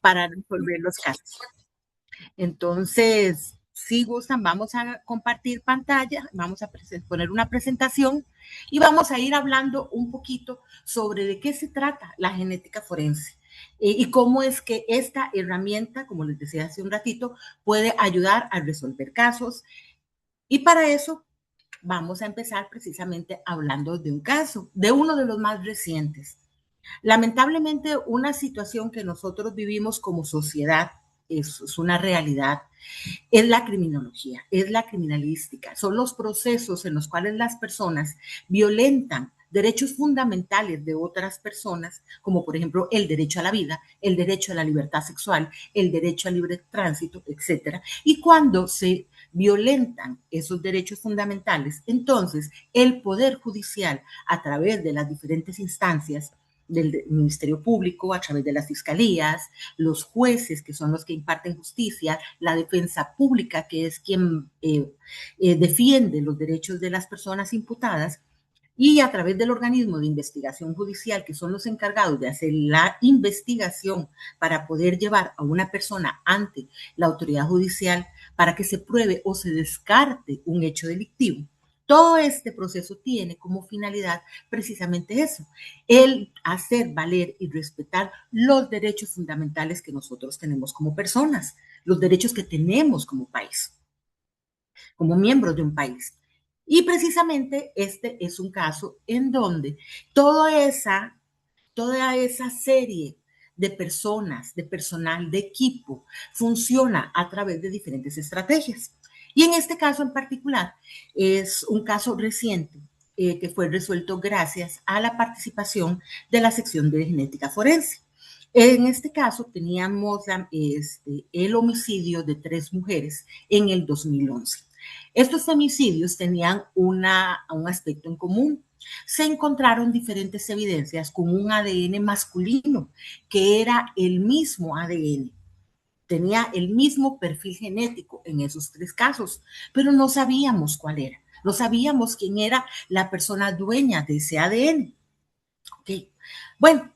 para resolver los casos. Entonces, si gustan, vamos a compartir pantalla, vamos a poner una presentación y vamos a ir hablando un poquito sobre de qué se trata la genética forense y cómo es que esta herramienta, como les decía hace un ratito, puede ayudar a resolver casos. Y para eso vamos a empezar precisamente hablando de un caso, de uno de los más recientes. Lamentablemente, una situación que nosotros vivimos como sociedad es una realidad, es la criminología, es la criminalística, son los procesos en los cuales las personas violentan derechos fundamentales de otras personas, como por ejemplo el derecho a la vida, el derecho a la libertad sexual, el derecho al libre tránsito, etcétera. Y cuando se violentan esos derechos fundamentales, entonces el Poder Judicial, a través de las diferentes instancias del Ministerio Público, a través de las fiscalías, los jueces, que son los que imparten justicia, la defensa pública, que es quien defiende los derechos de las personas imputadas, y a través del organismo de investigación judicial, que son los encargados de hacer la investigación para poder llevar a una persona ante la autoridad judicial para que se pruebe o se descarte un hecho delictivo. Todo este proceso tiene como finalidad precisamente eso, el hacer valer y respetar los derechos fundamentales que nosotros tenemos como personas, los derechos que tenemos como país, como miembros de un país. Y precisamente este es un caso en donde toda esa serie de personas, de personal, de equipo, funciona a través de diferentes estrategias. Y en este caso en particular es un caso reciente que fue resuelto gracias a la participación de la sección de genética forense. En este caso teníamos el homicidio de 3 mujeres en el 2011. Estos femicidios tenían un aspecto en común. Se encontraron diferentes evidencias con un ADN masculino, que era el mismo ADN. Tenía el mismo perfil genético en esos 3 casos, pero no sabíamos cuál era. No sabíamos quién era la persona dueña de ese ADN. Okay. Bueno,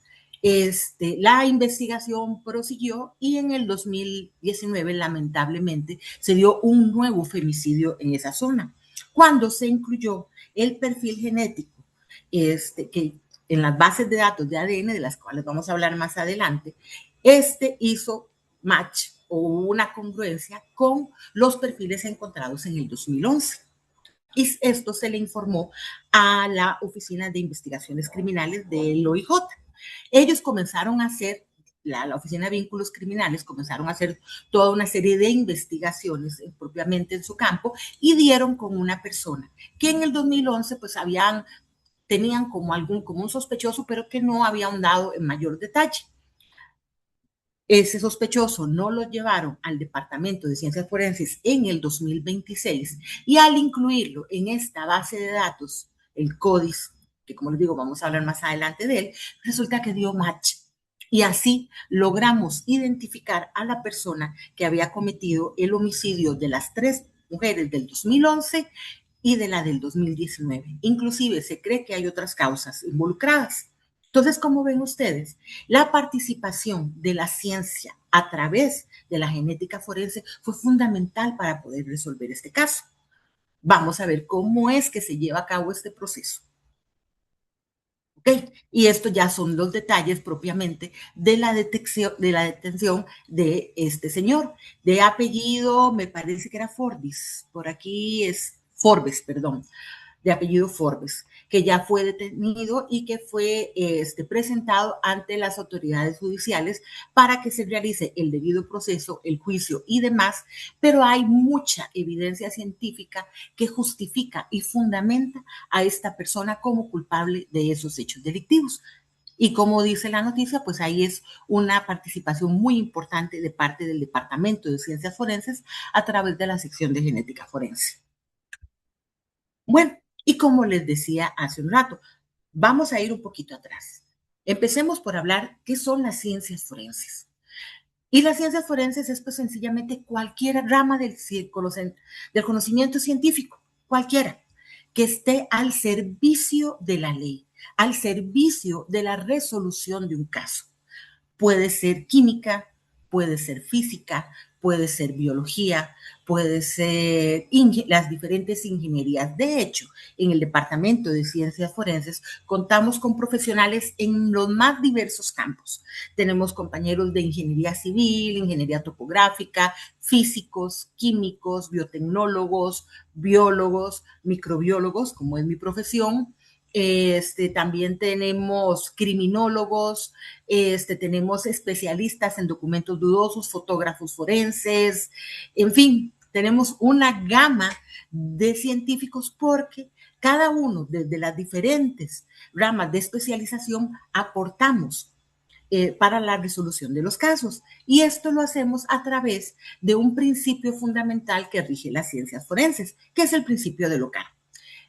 la investigación prosiguió y en el 2019, lamentablemente, se dio un nuevo femicidio en esa zona, cuando se incluyó el perfil genético que en las bases de datos de ADN, de las cuales vamos a hablar más adelante, hizo match o una congruencia con los perfiles encontrados en el 2011. Y esto se le informó a la Oficina de Investigaciones Criminales del OIJ. Ellos comenzaron a hacer, la Oficina de Vínculos Criminales comenzaron a hacer toda una serie de investigaciones propiamente en su campo y dieron con una persona que en el 2011 pues tenían como un sospechoso, pero que no había ahondado en mayor detalle. Ese sospechoso no lo llevaron al Departamento de Ciencias Forenses en el 2026 y al incluirlo en esta base de datos, el CODIS, que como les digo, vamos a hablar más adelante de él, resulta que dio match. Y así logramos identificar a la persona que había cometido el homicidio de las 3 mujeres del 2011 y de la del 2019. Inclusive se cree que hay otras causas involucradas. Entonces, como ven ustedes, la participación de la ciencia a través de la genética forense fue fundamental para poder resolver este caso. Vamos a ver cómo es que se lleva a cabo este proceso. ¿Okay? Y esto ya son los detalles propiamente de la detención de este señor, de apellido, me parece que era Forbes, por aquí es Forbes, perdón, de apellido Forbes, que ya fue detenido y que fue presentado ante las autoridades judiciales para que se realice el debido proceso, el juicio y demás, pero hay mucha evidencia científica que justifica y fundamenta a esta persona como culpable de esos hechos delictivos. Y como dice la noticia, pues ahí es una participación muy importante de parte del Departamento de Ciencias Forenses a través de la sección de genética forense. Bueno, y como les decía hace un rato, vamos a ir un poquito atrás. Empecemos por hablar qué son las ciencias forenses. Y las ciencias forenses es pues sencillamente cualquier rama del conocimiento científico, cualquiera, que esté al servicio de la ley, al servicio de la resolución de un caso. Puede ser química, puede ser física, puede ser biología, puede ser las diferentes ingenierías. De hecho, en el Departamento de Ciencias Forenses contamos con profesionales en los más diversos campos. Tenemos compañeros de ingeniería civil, ingeniería topográfica, físicos, químicos, biotecnólogos, biólogos, microbiólogos, como es mi profesión. También tenemos criminólogos, tenemos especialistas en documentos dudosos, fotógrafos forenses, en fin, tenemos una gama de científicos porque cada uno desde las diferentes ramas de especialización aportamos para la resolución de los casos. Y esto lo hacemos a través de un principio fundamental que rige las ciencias forenses, que es el principio de Locard.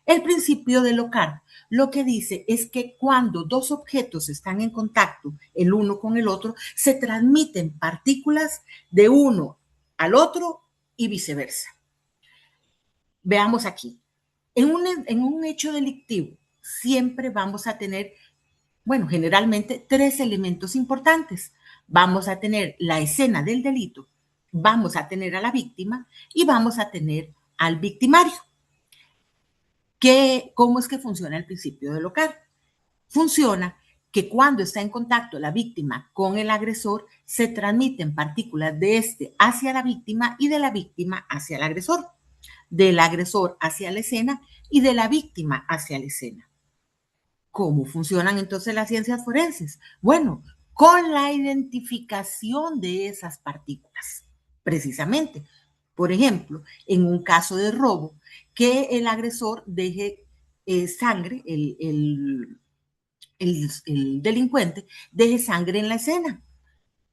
El principio de Locard lo que dice es que cuando dos objetos están en contacto el uno con el otro, se transmiten partículas de uno al otro y viceversa. Veamos aquí. En un hecho delictivo siempre vamos a tener, bueno, generalmente tres elementos importantes. Vamos a tener la escena del delito, vamos a tener a la víctima y vamos a tener al victimario. ¿Cómo es que funciona el principio de Locard? Funciona que cuando está en contacto la víctima con el agresor, se transmiten partículas de este hacia la víctima y de la víctima hacia el agresor, del agresor hacia la escena y de la víctima hacia la escena. ¿Cómo funcionan entonces las ciencias forenses? Bueno, con la identificación de esas partículas, precisamente. Por ejemplo, en un caso de robo, que el agresor deje sangre, el delincuente deje sangre en la escena.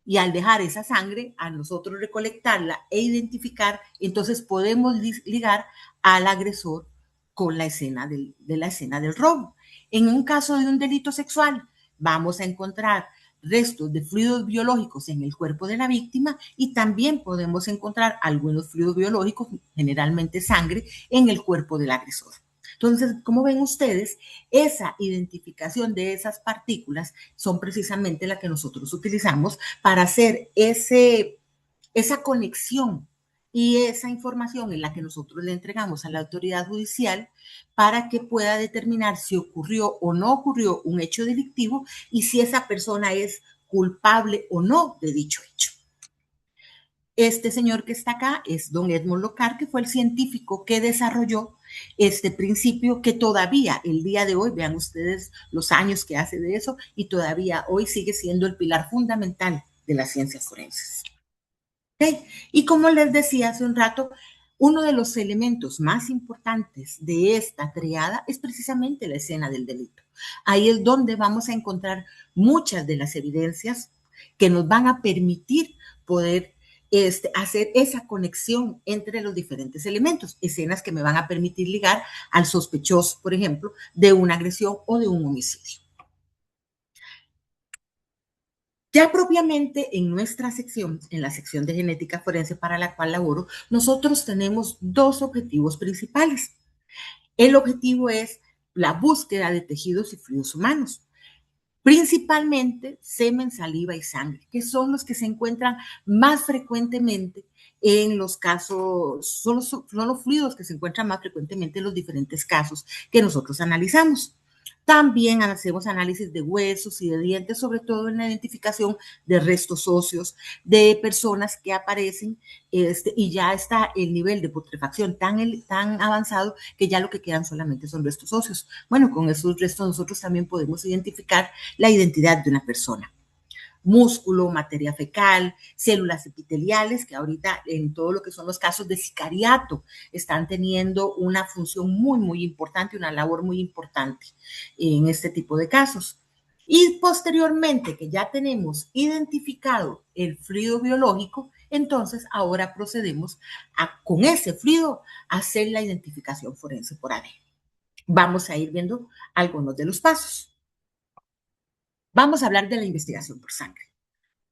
Y al dejar esa sangre, a nosotros recolectarla e identificar, entonces podemos ligar al agresor con la escena de la escena del robo. En un caso de un delito sexual, vamos a encontrar restos de fluidos biológicos en el cuerpo de la víctima y también podemos encontrar algunos fluidos biológicos, generalmente sangre, en el cuerpo del agresor. Entonces, como ven ustedes, esa identificación de esas partículas son precisamente la que nosotros utilizamos para hacer esa conexión y esa información en la que nosotros le entregamos a la autoridad judicial para que pueda determinar si ocurrió o no ocurrió un hecho delictivo y si esa persona es culpable o no de dicho hecho. Este señor que está acá es don Edmond Locard, que fue el científico que desarrolló este principio que todavía el día de hoy, vean ustedes los años que hace de eso, y todavía hoy sigue siendo el pilar fundamental de las ciencias forenses. ¿Okay? Y como les decía hace un rato, uno de los elementos más importantes de esta triada es precisamente la escena del delito. Ahí es donde vamos a encontrar muchas de las evidencias que nos van a permitir poder hacer esa conexión entre los diferentes elementos, escenas que me van a permitir ligar al sospechoso, por ejemplo, de una agresión o de un homicidio. Ya propiamente en nuestra sección, en la sección de genética forense para la cual laboro, nosotros tenemos dos objetivos principales. El objetivo es la búsqueda de tejidos y fluidos humanos, principalmente semen, saliva y sangre, que son los que se encuentran más frecuentemente en los casos, son los fluidos que se encuentran más frecuentemente en los diferentes casos que nosotros analizamos. También hacemos análisis de huesos y de dientes, sobre todo en la identificación de restos óseos de personas que aparecen y ya está el nivel de putrefacción tan avanzado que ya lo que quedan solamente son restos óseos. Bueno, con esos restos nosotros también podemos identificar la identidad de una persona. Músculo, materia fecal, células epiteliales, que ahorita en todo lo que son los casos de sicariato están teniendo una función muy, muy importante, una labor muy importante en este tipo de casos. Y posteriormente que ya tenemos identificado el fluido biológico, entonces ahora procedemos con ese fluido a hacer la identificación forense por ADN. Vamos a ir viendo algunos de los pasos. Vamos a hablar de la investigación por sangre.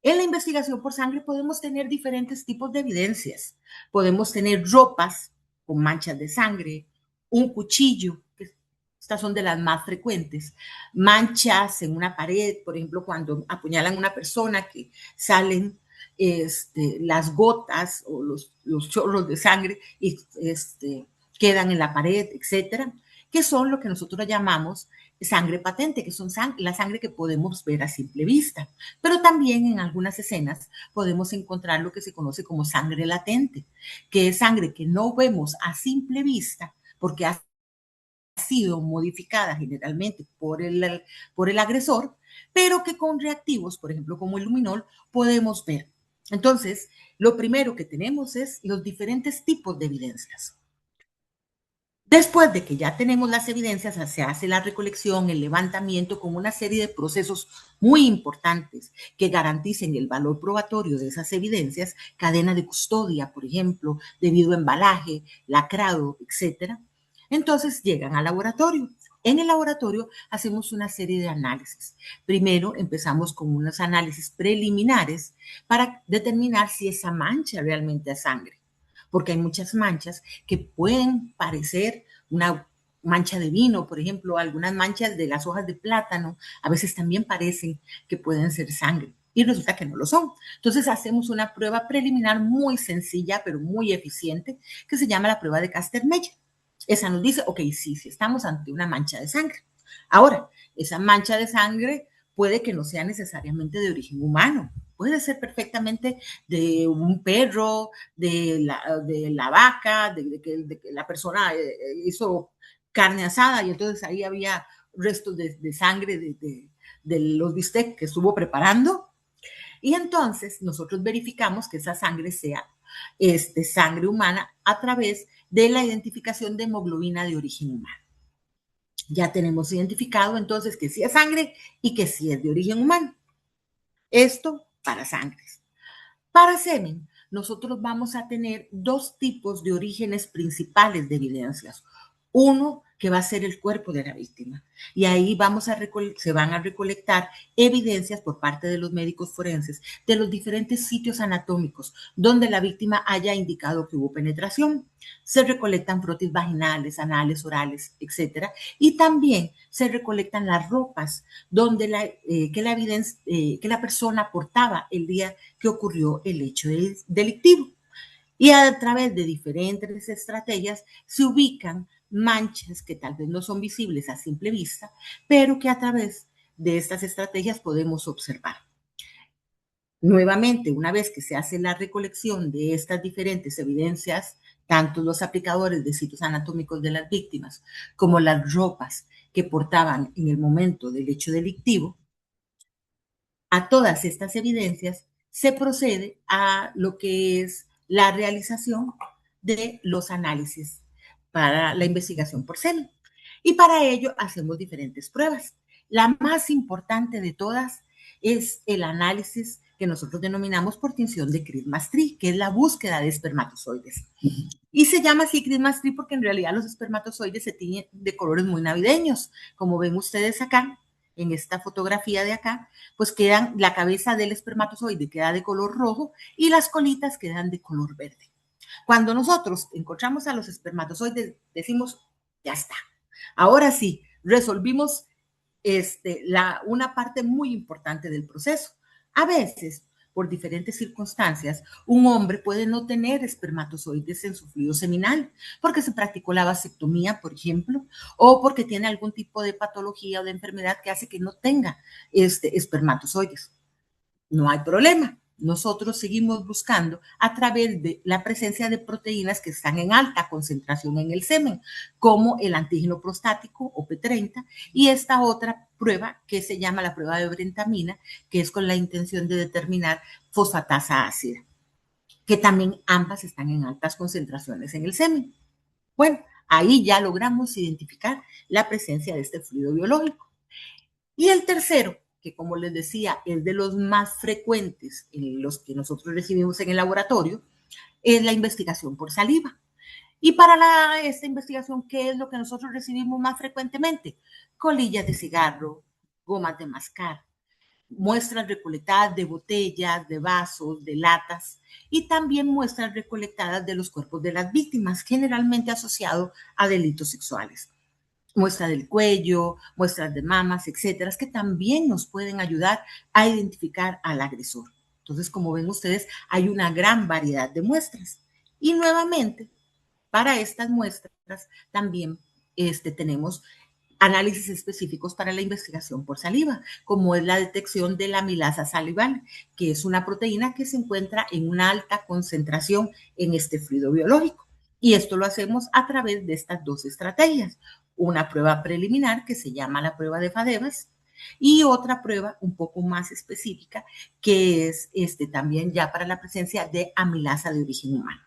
En la investigación por sangre podemos tener diferentes tipos de evidencias. Podemos tener ropas con manchas de sangre, un cuchillo, que estas son de las más frecuentes, manchas en una pared, por ejemplo, cuando apuñalan a una persona que salen las gotas o los chorros de sangre y quedan en la pared, etcétera, que son lo que nosotros llamamos sangre patente, que son la sangre que podemos ver a simple vista. Pero también en algunas escenas podemos encontrar lo que se conoce como sangre latente, que es sangre que no vemos a simple vista porque ha sido modificada generalmente por el agresor, pero que con reactivos, por ejemplo, como el luminol, podemos ver. Entonces, lo primero que tenemos es los diferentes tipos de evidencias. Después de que ya tenemos las evidencias, se hace la recolección, el levantamiento con una serie de procesos muy importantes que garanticen el valor probatorio de esas evidencias, cadena de custodia, por ejemplo, debido a embalaje, lacrado, etcétera. Entonces llegan al laboratorio. En el laboratorio hacemos una serie de análisis. Primero empezamos con unos análisis preliminares para determinar si esa mancha realmente es sangre, porque hay muchas manchas que pueden parecer una mancha de vino, por ejemplo, algunas manchas de las hojas de plátano, a veces también parecen que pueden ser sangre y resulta que no lo son. Entonces hacemos una prueba preliminar muy sencilla, pero muy eficiente, que se llama la prueba de Caster-Meyer. Esa nos dice, ok, sí, sí estamos ante una mancha de sangre. Ahora, esa mancha de sangre puede que no sea necesariamente de origen humano, puede ser perfectamente de un perro, de la vaca, de que la persona hizo carne asada y entonces ahí había restos de sangre de los bistecs que estuvo preparando. Y entonces nosotros verificamos que esa sangre sea sangre humana a través de la identificación de hemoglobina de origen humano. Ya tenemos identificado entonces que sí es sangre y que sí es de origen humano. Esto para sangres. Para semen, nosotros vamos a tener dos tipos de orígenes principales de evidencias. Uno que va a ser el cuerpo de la víctima. Y ahí se van a recolectar evidencias por parte de los médicos forenses de los diferentes sitios anatómicos donde la víctima haya indicado que hubo penetración. Se recolectan frotis vaginales, anales, orales, etcétera. Y también se recolectan las ropas donde que la persona portaba el día que ocurrió el hecho delictivo. Y a través de diferentes estrategias se ubican manchas que tal vez no son visibles a simple vista, pero que a través de estas estrategias podemos observar. Nuevamente, una vez que se hace la recolección de estas diferentes evidencias, tanto los aplicadores de sitios anatómicos de las víctimas como las ropas que portaban en el momento del hecho delictivo, a todas estas evidencias se procede a lo que es la realización de los análisis para la investigación por semen. Y para ello hacemos diferentes pruebas. La más importante de todas es el análisis que nosotros denominamos por tinción de Cribb-Mastrix, que es la búsqueda de espermatozoides. Y se llama así Cribb-Mastrix porque en realidad los espermatozoides se tiñen de colores muy navideños, como ven ustedes acá, en esta fotografía de acá, pues quedan, la cabeza del espermatozoide queda de color rojo y las colitas quedan de color verde. Cuando nosotros encontramos a los espermatozoides, decimos, ya está. Ahora sí, resolvimos una parte muy importante del proceso. A veces, por diferentes circunstancias, un hombre puede no tener espermatozoides en su fluido seminal porque se practicó la vasectomía, por ejemplo, o porque tiene algún tipo de patología o de enfermedad que hace que no tenga espermatozoides. No hay problema. Nosotros seguimos buscando a través de la presencia de proteínas que están en alta concentración en el semen, como el antígeno prostático o P30 y esta otra prueba que se llama la prueba de brentamina, que es con la intención de determinar fosfatasa ácida, que también ambas están en altas concentraciones en el semen. Bueno, ahí ya logramos identificar la presencia de este fluido biológico. Y el tercero, que como les decía, es de los más frecuentes en los que nosotros recibimos en el laboratorio, es la investigación por saliva. Y para esta investigación, ¿qué es lo que nosotros recibimos más frecuentemente? Colillas de cigarro, gomas de mascar, muestras recolectadas de botellas, de vasos, de latas y también muestras recolectadas de los cuerpos de las víctimas, generalmente asociados a delitos sexuales. Muestra del cuello, muestras de mamas, etcétera, que también nos pueden ayudar a identificar al agresor. Entonces, como ven ustedes, hay una gran variedad de muestras. Y nuevamente, para estas muestras también tenemos análisis específicos para la investigación por saliva, como es la detección de la amilasa salival, que es una proteína que se encuentra en una alta concentración en este fluido biológico. Y esto lo hacemos a través de estas dos estrategias. Una prueba preliminar que se llama la prueba de Fadevas y otra prueba un poco más específica que es también ya para la presencia de amilasa de origen humano.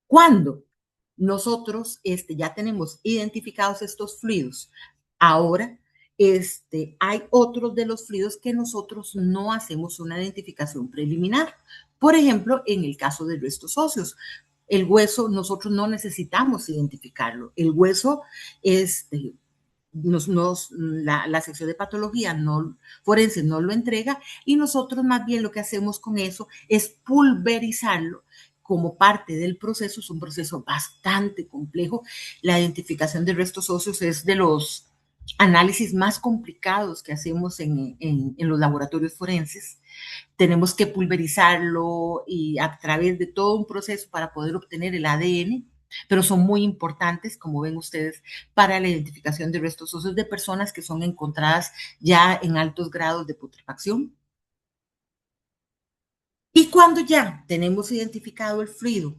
Cuando nosotros ya tenemos identificados estos fluidos, ahora hay otros de los fluidos que nosotros no hacemos una identificación preliminar. Por ejemplo, en el caso de restos óseos, el hueso nosotros no necesitamos identificarlo. El hueso, la sección de patología forense no lo entrega y nosotros más bien lo que hacemos con eso es pulverizarlo como parte del proceso. Es un proceso bastante complejo. La identificación de restos óseos es de los análisis más complicados que hacemos en los laboratorios forenses. Tenemos que pulverizarlo y a través de todo un proceso para poder obtener el ADN, pero son muy importantes, como ven ustedes, para la identificación de restos óseos de personas que son encontradas ya en altos grados de putrefacción. Y cuando ya tenemos identificado el fluido,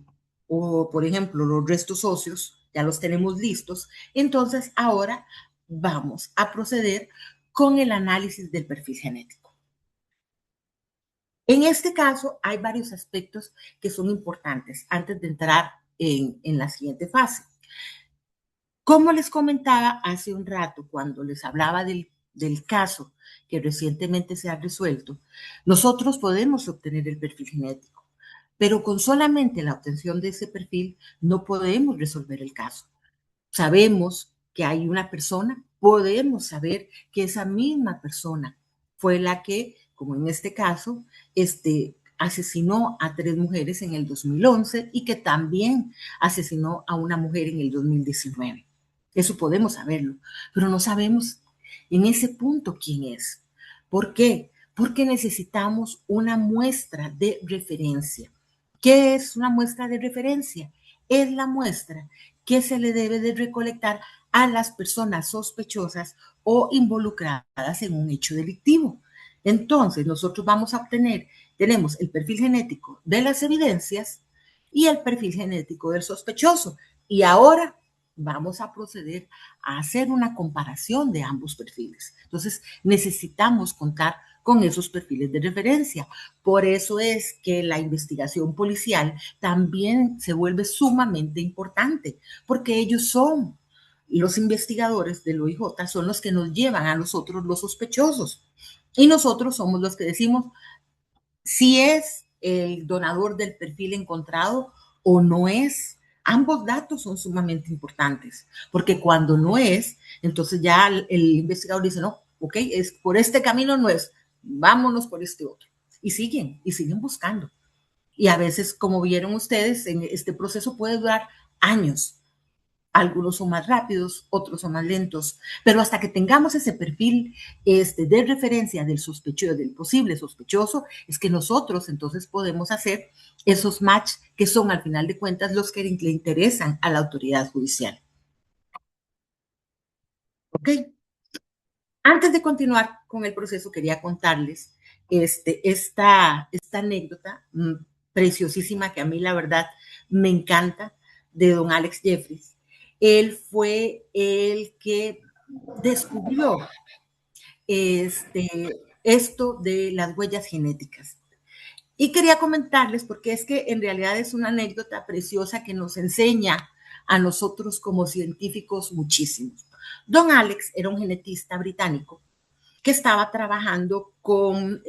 o por ejemplo los restos óseos, ya los tenemos listos, entonces ahora vamos a proceder con el análisis del perfil genético. En este caso, hay varios aspectos que son importantes antes de entrar en la siguiente fase. Como les comentaba hace un rato, cuando les hablaba del caso que recientemente se ha resuelto, nosotros podemos obtener el perfil genético, pero con solamente la obtención de ese perfil no podemos resolver el caso. Sabemos que hay una persona, podemos saber que esa misma persona fue la que, como en este caso, asesinó a 3 mujeres en el 2011 y que también asesinó a una mujer en el 2019. Eso podemos saberlo, pero no sabemos en ese punto quién es. ¿Por qué? Porque necesitamos una muestra de referencia. ¿Qué es una muestra de referencia? Es la muestra que se le debe de recolectar a las personas sospechosas o involucradas en un hecho delictivo. Entonces, nosotros vamos a obtener, tenemos el perfil genético de las evidencias y el perfil genético del sospechoso. Y ahora vamos a proceder a hacer una comparación de ambos perfiles. Entonces, necesitamos contar con esos perfiles de referencia. Por eso es que la investigación policial también se vuelve sumamente importante, porque ellos son los investigadores del OIJ, son los que nos llevan a nosotros los sospechosos. Y nosotros somos los que decimos si es el donador del perfil encontrado o no es. Ambos datos son sumamente importantes, porque cuando no es, entonces ya el investigador dice, no, ok, es por este camino no es, vámonos por este otro. Y siguen buscando. Y a veces, como vieron ustedes, en este proceso puede durar años. Algunos son más rápidos, otros son más lentos, pero hasta que tengamos ese perfil de referencia del sospechoso, del posible sospechoso, es que nosotros entonces podemos hacer esos match que son al final de cuentas los que le interesan a la autoridad judicial. ¿Ok? Antes de continuar con el proceso, quería contarles esta anécdota preciosísima que a mí la verdad me encanta de don Alex Jeffries. Él fue el que descubrió esto de las huellas genéticas. Y quería comentarles, porque es que en realidad es una anécdota preciosa que nos enseña a nosotros como científicos muchísimo. Don Alex era un genetista británico que estaba trabajando con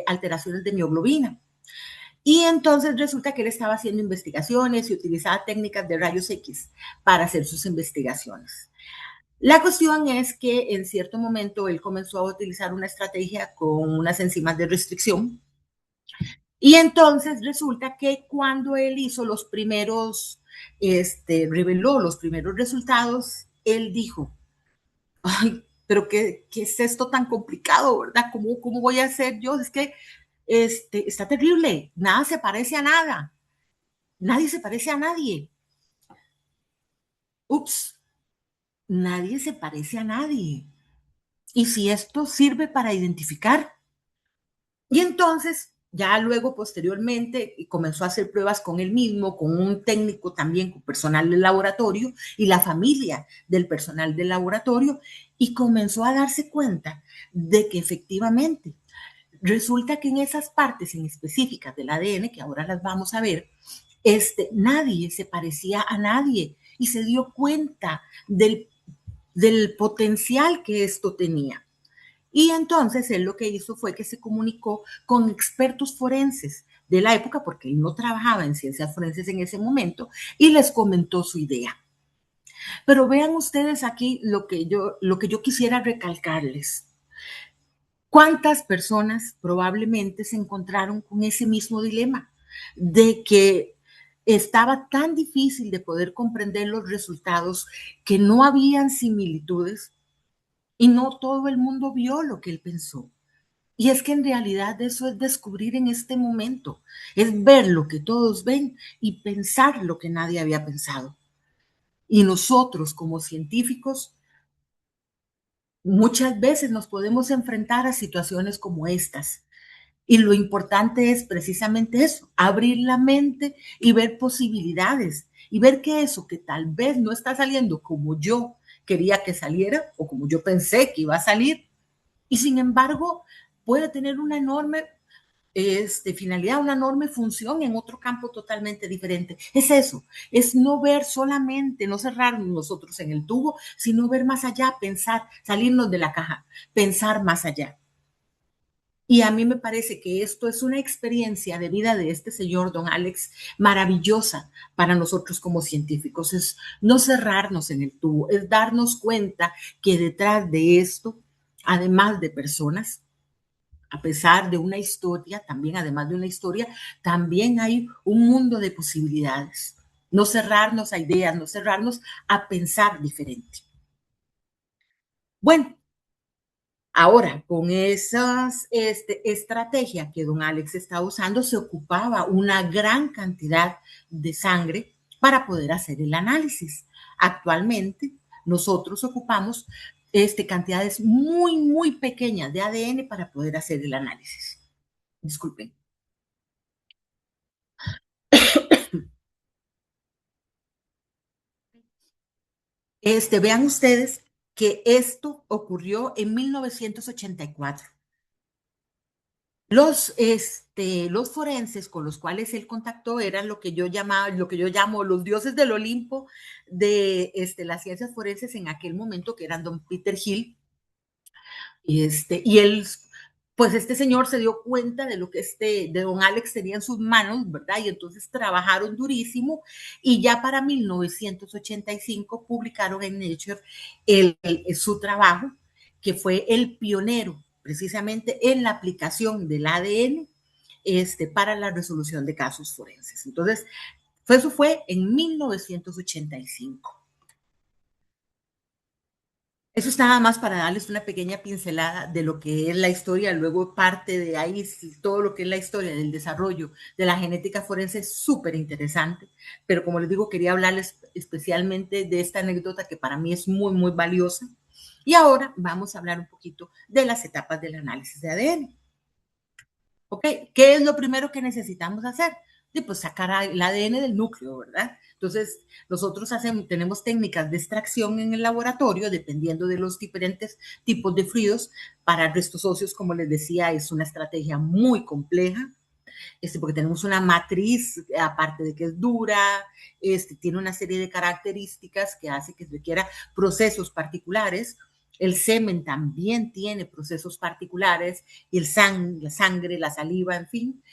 alteraciones de mioglobina. Y entonces resulta que él estaba haciendo investigaciones y utilizaba técnicas de rayos X para hacer sus investigaciones. La cuestión es que en cierto momento él comenzó a utilizar una estrategia con unas enzimas de restricción. Y entonces resulta que cuando él hizo los primeros, reveló los primeros resultados, él dijo, ay, pero ¿qué es esto tan complicado, verdad? ¿Cómo voy a hacer yo? Es que está terrible, nada se parece a nada, nadie se parece a nadie. Ups, nadie se parece a nadie. Y si esto sirve para identificar, y entonces ya luego posteriormente comenzó a hacer pruebas con él mismo, con un técnico también, con personal del laboratorio y la familia del personal del laboratorio, y comenzó a darse cuenta de que efectivamente resulta que en esas partes en específicas del ADN, que ahora las vamos a ver, nadie se parecía a nadie y se dio cuenta del potencial que esto tenía. Y entonces él lo que hizo fue que se comunicó con expertos forenses de la época, porque él no trabajaba en ciencias forenses en ese momento, y les comentó su idea. Pero vean ustedes aquí lo que yo quisiera recalcarles. ¿Cuántas personas probablemente se encontraron con ese mismo dilema de que estaba tan difícil de poder comprender los resultados, que no habían similitudes y no todo el mundo vio lo que él pensó? Y es que en realidad eso es descubrir en este momento, es ver lo que todos ven y pensar lo que nadie había pensado. Y nosotros como científicos muchas veces nos podemos enfrentar a situaciones como estas. Y lo importante es precisamente eso, abrir la mente y ver posibilidades y ver que eso que tal vez no está saliendo como yo quería que saliera o como yo pensé que iba a salir, y sin embargo puede tener una enorme finalidad, una enorme función en otro campo totalmente diferente. Es eso, es no ver solamente, no cerrarnos nosotros en el tubo, sino ver más allá, pensar, salirnos de la caja, pensar más allá. Y a mí me parece que esto es una experiencia de vida de este señor, don Alex, maravillosa para nosotros como científicos. Es no cerrarnos en el tubo, es darnos cuenta que detrás de esto, además de personas, a pesar de una historia, también además de una historia, también hay un mundo de posibilidades. No cerrarnos a ideas, no cerrarnos a pensar diferente. Bueno, ahora, con esas estrategia que don Alex está usando, se ocupaba una gran cantidad de sangre para poder hacer el análisis. Actualmente, nosotros ocupamos cantidades muy, muy pequeñas de ADN para poder hacer el análisis. Disculpen. Vean ustedes que esto ocurrió en 1984. Los forenses con los cuales él contactó eran lo que yo llamo los dioses del Olimpo de las ciencias forenses en aquel momento, que eran don Peter Hill, y él, pues este señor se dio cuenta de lo que de don Alex tenía en sus manos, ¿verdad? Y entonces trabajaron durísimo y ya para 1985 publicaron en Nature su trabajo, que fue el pionero precisamente en la aplicación del ADN para la resolución de casos forenses. Entonces, eso fue en 1985. Eso es nada más para darles una pequeña pincelada de lo que es la historia. Luego parte de ahí todo lo que es la historia del desarrollo de la genética forense es súper interesante. Pero como les digo, quería hablarles especialmente de esta anécdota que para mí es muy, muy valiosa. Y ahora vamos a hablar un poquito de las etapas del análisis de ADN. ¿Ok? ¿Qué es lo primero que necesitamos hacer? Pues sacar el ADN del núcleo, ¿verdad? Entonces, nosotros tenemos técnicas de extracción en el laboratorio, dependiendo de los diferentes tipos de fluidos. Para restos óseos, como les decía, es una estrategia muy compleja, porque tenemos una matriz, aparte de que es dura, tiene una serie de características que hace que requiera procesos particulares. El semen también tiene procesos particulares, y la sangre, la saliva, en fin,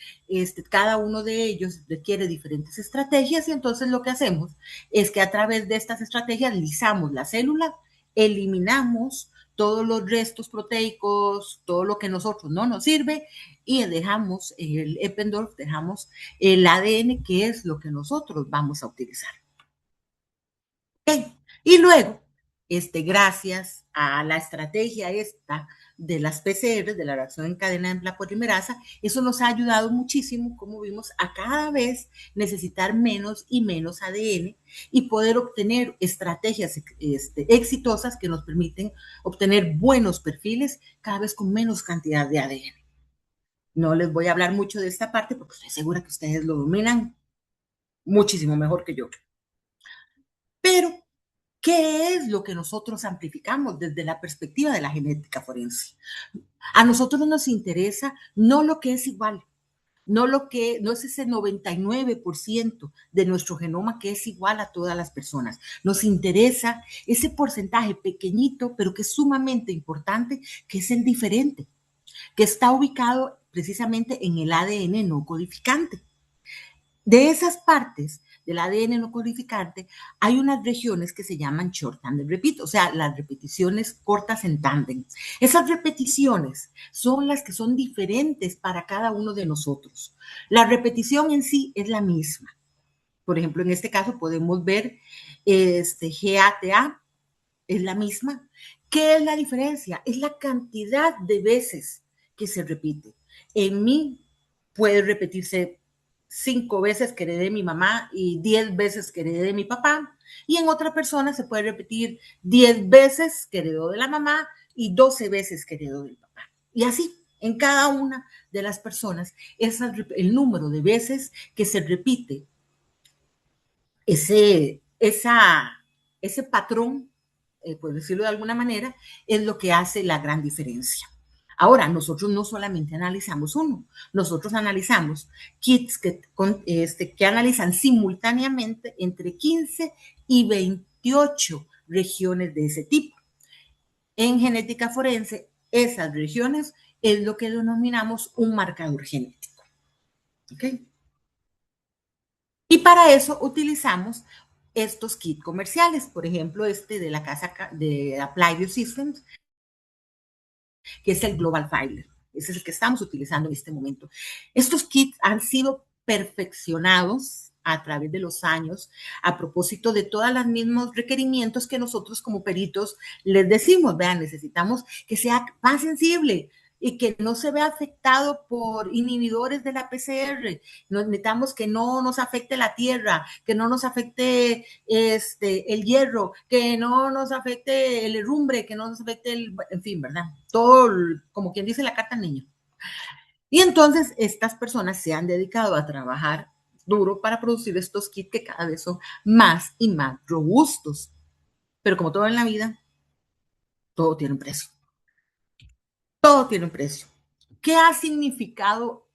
cada uno de ellos requiere diferentes estrategias, y entonces lo que hacemos es que a través de estas estrategias lisamos la célula, eliminamos todos los restos proteicos, todo lo que a nosotros no nos sirve, y dejamos el Eppendorf, dejamos el ADN, que es lo que nosotros vamos a utilizar. Okay. Y luego, gracias a la estrategia esta de las PCR, de la reacción en cadena de la polimerasa, eso nos ha ayudado muchísimo, como vimos, a cada vez necesitar menos y menos ADN y poder obtener estrategias exitosas que nos permiten obtener buenos perfiles cada vez con menos cantidad de ADN. No les voy a hablar mucho de esta parte porque estoy segura que ustedes lo dominan muchísimo mejor que yo. Pero, ¿qué es lo que nosotros amplificamos desde la perspectiva de la genética forense? A nosotros nos interesa no lo que es igual, no es ese 99% de nuestro genoma que es igual a todas las personas. Nos interesa ese porcentaje pequeñito, pero que es sumamente importante, que es el diferente, que está ubicado precisamente en el ADN no codificante. De esas partes del ADN no codificante, hay unas regiones que se llaman short tandem repeat, o sea, las repeticiones cortas en tándem. Esas repeticiones son las que son diferentes para cada uno de nosotros. La repetición en sí es la misma. Por ejemplo, en este caso podemos ver GATA es la misma. ¿Qué es la diferencia? Es la cantidad de veces que se repite. En mí puede repetirse 5 veces que heredé de mi mamá y 10 veces que heredé de mi papá. Y en otra persona se puede repetir 10 veces que heredó de la mamá y 12 veces que heredó del papá. Y así, en cada una de las personas, es el número de veces que se repite ese patrón, por decirlo de alguna manera, es lo que hace la gran diferencia. Ahora, nosotros no solamente analizamos uno, nosotros analizamos kits que analizan simultáneamente entre 15 y 28 regiones de ese tipo. En genética forense, esas regiones es lo que denominamos un marcador genético. ¿Okay? Y para eso utilizamos estos kits comerciales, por ejemplo, de la casa de Applied Biosystems, que es el Global Filer. Ese es el que estamos utilizando en este momento. Estos kits han sido perfeccionados a través de los años a propósito de todos los mismos requerimientos que nosotros como peritos les decimos. Vean, necesitamos que sea más sensible y que no se vea afectado por inhibidores de la PCR. Necesitamos que no nos afecte la tierra, que no nos afecte el hierro, que no nos afecte el herrumbre, que no nos afecte en fin, ¿verdad? Todo, como quien dice la carta al niño. Y entonces estas personas se han dedicado a trabajar duro para producir estos kits que cada vez son más y más robustos. Pero como todo en la vida, todo tiene un precio. Todo tiene un precio. ¿Qué ha significado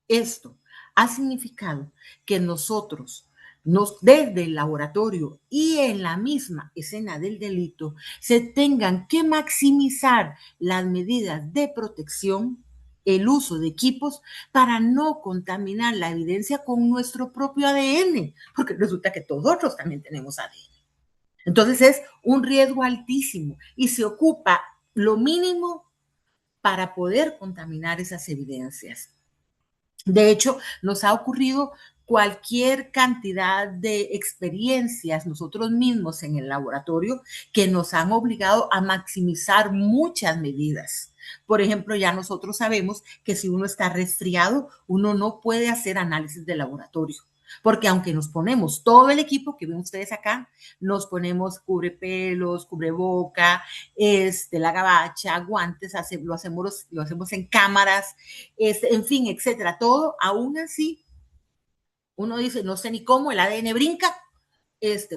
esto? Ha significado que nosotros, desde el laboratorio y en la misma escena del delito, se tengan que maximizar las medidas de protección, el uso de equipos para no contaminar la evidencia con nuestro propio ADN, porque resulta que nosotros también tenemos ADN. Entonces es un riesgo altísimo y se ocupa lo mínimo para poder contaminar esas evidencias. De hecho, nos ha ocurrido cualquier cantidad de experiencias nosotros mismos en el laboratorio que nos han obligado a maximizar muchas medidas. Por ejemplo, ya nosotros sabemos que si uno está resfriado, uno no puede hacer análisis de laboratorio. Porque aunque nos ponemos todo el equipo que ven ustedes acá, nos ponemos cubrepelos, cubreboca, la gabacha, guantes, lo hacemos en cámaras, en fin, etcétera. Todo, aún así, uno dice, no sé ni cómo, el ADN brinca,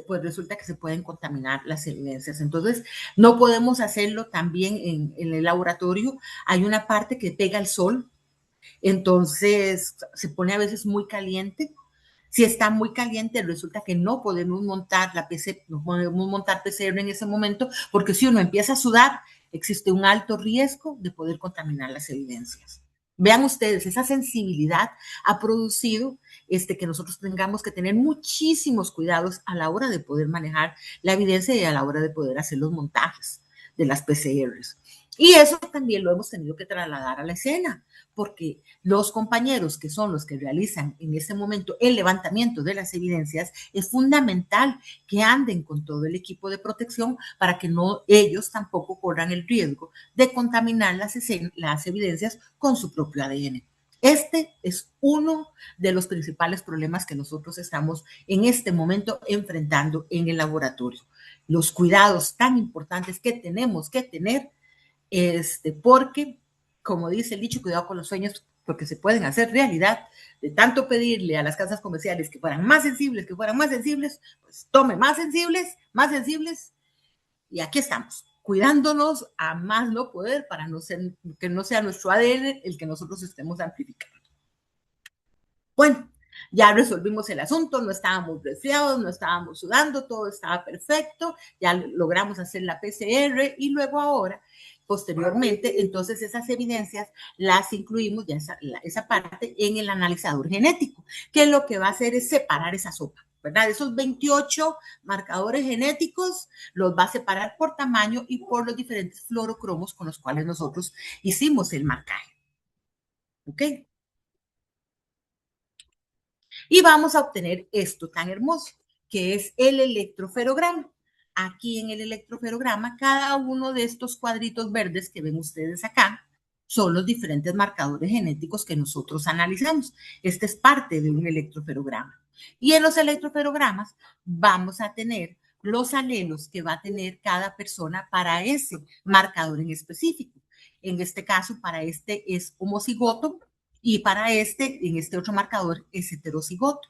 pues resulta que se pueden contaminar las evidencias. Entonces, no podemos hacerlo también en el laboratorio. Hay una parte que pega el sol, entonces se pone a veces muy caliente. Si está muy caliente, resulta que no podemos montar no podemos montar PCR en ese momento, porque si uno empieza a sudar, existe un alto riesgo de poder contaminar las evidencias. Vean ustedes, esa sensibilidad ha producido que nosotros tengamos que tener muchísimos cuidados a la hora de poder manejar la evidencia y a la hora de poder hacer los montajes de las PCRs. Y eso también lo hemos tenido que trasladar a la escena, porque los compañeros que son los que realizan en este momento el levantamiento de las evidencias, es fundamental que anden con todo el equipo de protección para que no ellos tampoco corran el riesgo de contaminar las evidencias con su propio ADN. Este es uno de los principales problemas que nosotros estamos en este momento enfrentando en el laboratorio. Los cuidados tan importantes que tenemos que tener, porque, como dice el dicho, cuidado con los sueños, porque se pueden hacer realidad. De tanto pedirle a las casas comerciales que fueran más sensibles, pues tome más sensibles, y aquí estamos, cuidándonos a más no poder para que no sea nuestro ADN el que nosotros estemos amplificando. Bueno, ya resolvimos el asunto, no estábamos resfriados, no estábamos sudando, todo estaba perfecto, ya logramos hacer la PCR y luego ahora, posteriormente, entonces esas evidencias las incluimos, ya esa parte, en el analizador genético, que lo que va a hacer es separar esa sopa, ¿verdad? Esos 28 marcadores genéticos los va a separar por tamaño y por los diferentes fluorocromos con los cuales nosotros hicimos el marcaje. ¿Ok? Y vamos a obtener esto tan hermoso, que es el electroferograma. Aquí en el electroferograma, cada uno de estos cuadritos verdes que ven ustedes acá son los diferentes marcadores genéticos que nosotros analizamos. Este es parte de un electroferograma. Y en los electroferogramas vamos a tener los alelos que va a tener cada persona para ese marcador en específico. En este caso, para este es homocigoto, y para en este otro marcador, es heterocigoto.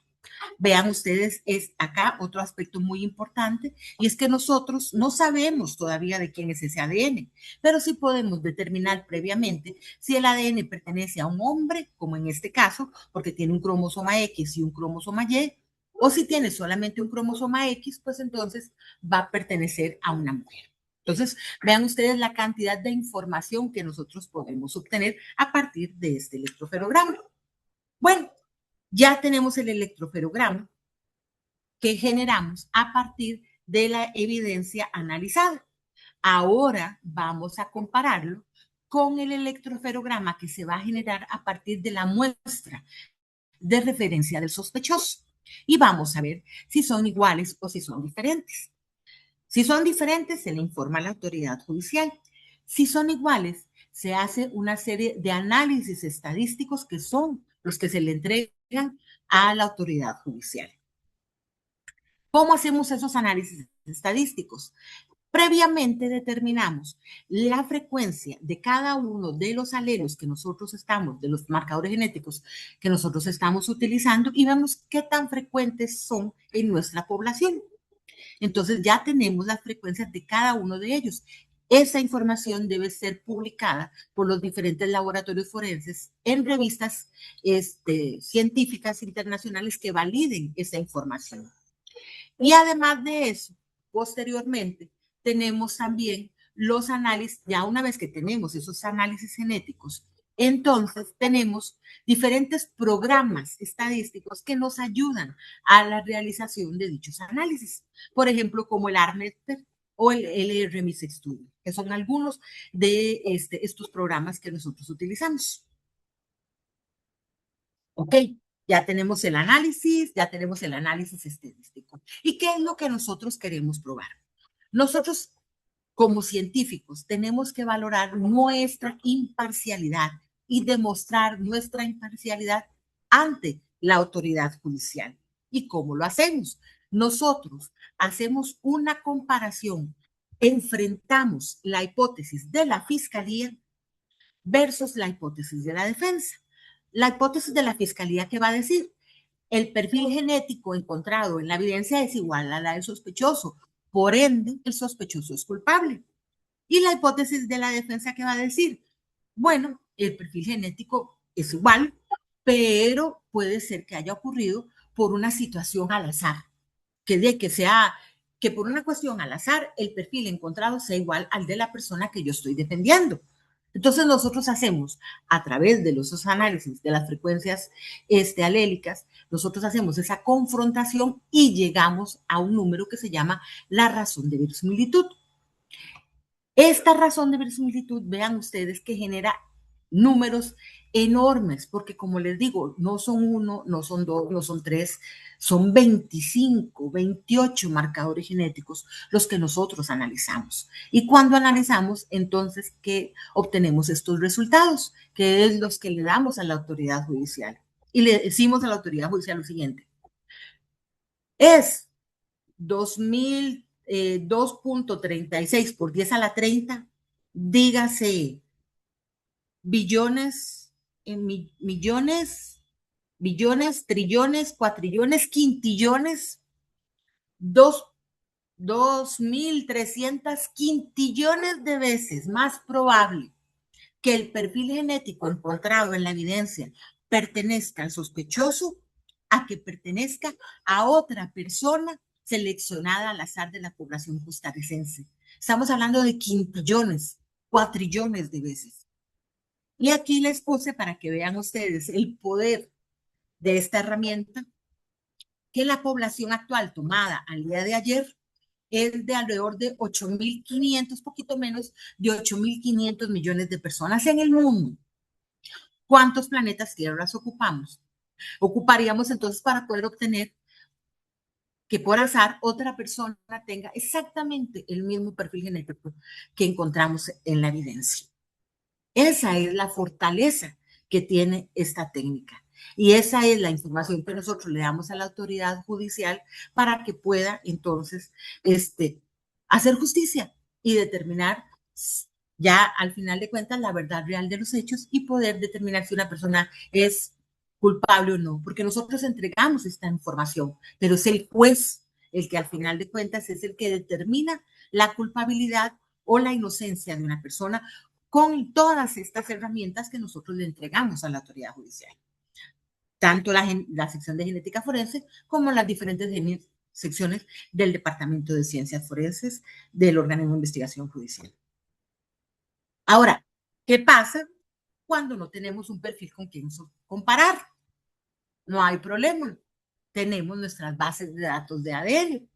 Vean ustedes, es acá otro aspecto muy importante, y es que nosotros no sabemos todavía de quién es ese ADN, pero sí podemos determinar previamente si el ADN pertenece a un hombre, como en este caso, porque tiene un cromosoma X y un cromosoma Y, o si tiene solamente un cromosoma X, pues entonces va a pertenecer a una mujer. Entonces, vean ustedes la cantidad de información que nosotros podemos obtener a partir de este electroferograma. Bueno, ya tenemos el electroferograma que generamos a partir de la evidencia analizada. Ahora vamos a compararlo con el electroferograma que se va a generar a partir de la muestra de referencia del sospechoso. Y vamos a ver si son iguales o si son diferentes. Si son diferentes, se le informa a la autoridad judicial. Si son iguales, se hace una serie de análisis estadísticos que son los que se le entregan a la autoridad judicial. ¿Cómo hacemos esos análisis estadísticos? Previamente determinamos la frecuencia de cada uno de los alelos que nosotros estamos, de los marcadores genéticos que nosotros estamos utilizando, y vemos qué tan frecuentes son en nuestra población. Entonces ya tenemos las frecuencias de cada uno de ellos. Esa información debe ser publicada por los diferentes laboratorios forenses en revistas científicas internacionales que validen esa información. Y además de eso, posteriormente, tenemos también los análisis, ya una vez que tenemos esos análisis genéticos, entonces tenemos diferentes programas estadísticos que nos ayudan a la realización de dichos análisis. Por ejemplo, como el ARMETER o el LRMIS Studio, que son algunos de estos programas que nosotros utilizamos. Ok, ya tenemos ya tenemos el análisis estadístico. ¿Y qué es lo que nosotros queremos probar? Nosotros, como científicos, tenemos que valorar nuestra imparcialidad y demostrar nuestra imparcialidad ante la autoridad judicial. ¿Y cómo lo hacemos? Nosotros hacemos una comparación, enfrentamos la hipótesis de la fiscalía versus la hipótesis de la defensa. La hipótesis de la fiscalía, ¿qué va a decir? El perfil genético encontrado en la evidencia es igual a la del sospechoso, por ende, el sospechoso es culpable. Y la hipótesis de la defensa, ¿qué va a decir? Bueno, el perfil genético es igual, pero puede ser que haya ocurrido por una situación al azar, que por una cuestión al azar el perfil encontrado sea igual al de la persona que yo estoy defendiendo. Entonces nosotros hacemos, a través de los análisis de las frecuencias alélicas, nosotros hacemos esa confrontación y llegamos a un número que se llama la razón de verosimilitud. Esta razón de verosimilitud, vean ustedes que genera números enormes, porque como les digo, no son uno, no son dos, no son tres, son 25, 28 marcadores genéticos los que nosotros analizamos. Y cuando analizamos, entonces, ¿qué obtenemos estos resultados? Que es los que le damos a la autoridad judicial. Y le decimos a la autoridad judicial lo siguiente, es 2.36 por 10 a la 30, dígase billones, millones, billones, trillones, cuatrillones, quintillones, 2.300 quintillones de veces más probable que el perfil genético encontrado en la evidencia pertenezca al sospechoso a que pertenezca a otra persona seleccionada al azar de la población costarricense. Estamos hablando de quintillones, cuatrillones de veces. Y aquí les puse para que vean ustedes el poder de esta herramienta, que la población actual tomada al día de ayer es de alrededor de 8.500, poquito menos de 8.500 millones de personas en el mundo. ¿Cuántos planetas tierras ocupamos? Ocuparíamos entonces para poder obtener que por azar otra persona tenga exactamente el mismo perfil genético que encontramos en la evidencia. Esa es la fortaleza que tiene esta técnica. Y esa es la información que nosotros le damos a la autoridad judicial para que pueda entonces hacer justicia y determinar ya al final de cuentas la verdad real de los hechos y poder determinar si una persona es culpable o no, porque nosotros entregamos esta información, pero es el juez el que al final de cuentas es el que determina la culpabilidad o la inocencia de una persona con todas estas herramientas que nosotros le entregamos a la autoridad judicial. Tanto la sección de genética forense como las diferentes secciones del Departamento de Ciencias Forenses del organismo de investigación judicial. Ahora, ¿qué pasa cuando no tenemos un perfil con quien comparar? No hay problema. Tenemos nuestras bases de datos de ADN.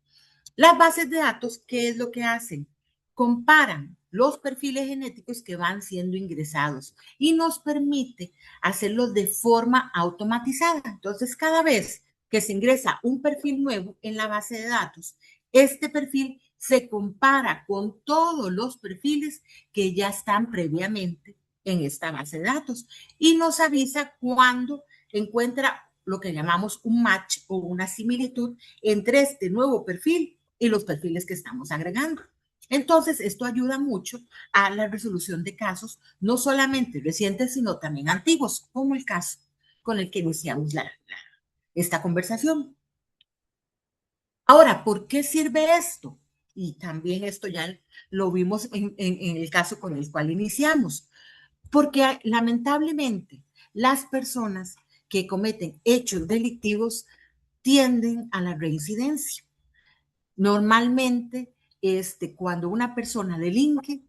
Las bases de datos, ¿qué es lo que hacen? Comparan los perfiles genéticos que van siendo ingresados y nos permite hacerlo de forma automatizada. Entonces, cada vez que se ingresa un perfil nuevo en la base de datos, este perfil se compara con todos los perfiles que ya están previamente en esta base de datos y nos avisa cuando encuentra lo que llamamos un match o una similitud entre este nuevo perfil y los perfiles que estamos agregando. Entonces, esto ayuda mucho a la resolución de casos, no solamente recientes, sino también antiguos, como el caso con el que iniciamos esta conversación. Ahora, ¿por qué sirve esto? Y también esto ya lo vimos en el caso con el cual iniciamos. Porque lamentablemente las personas que cometen hechos delictivos tienden a la reincidencia. Normalmente, cuando una persona delinque,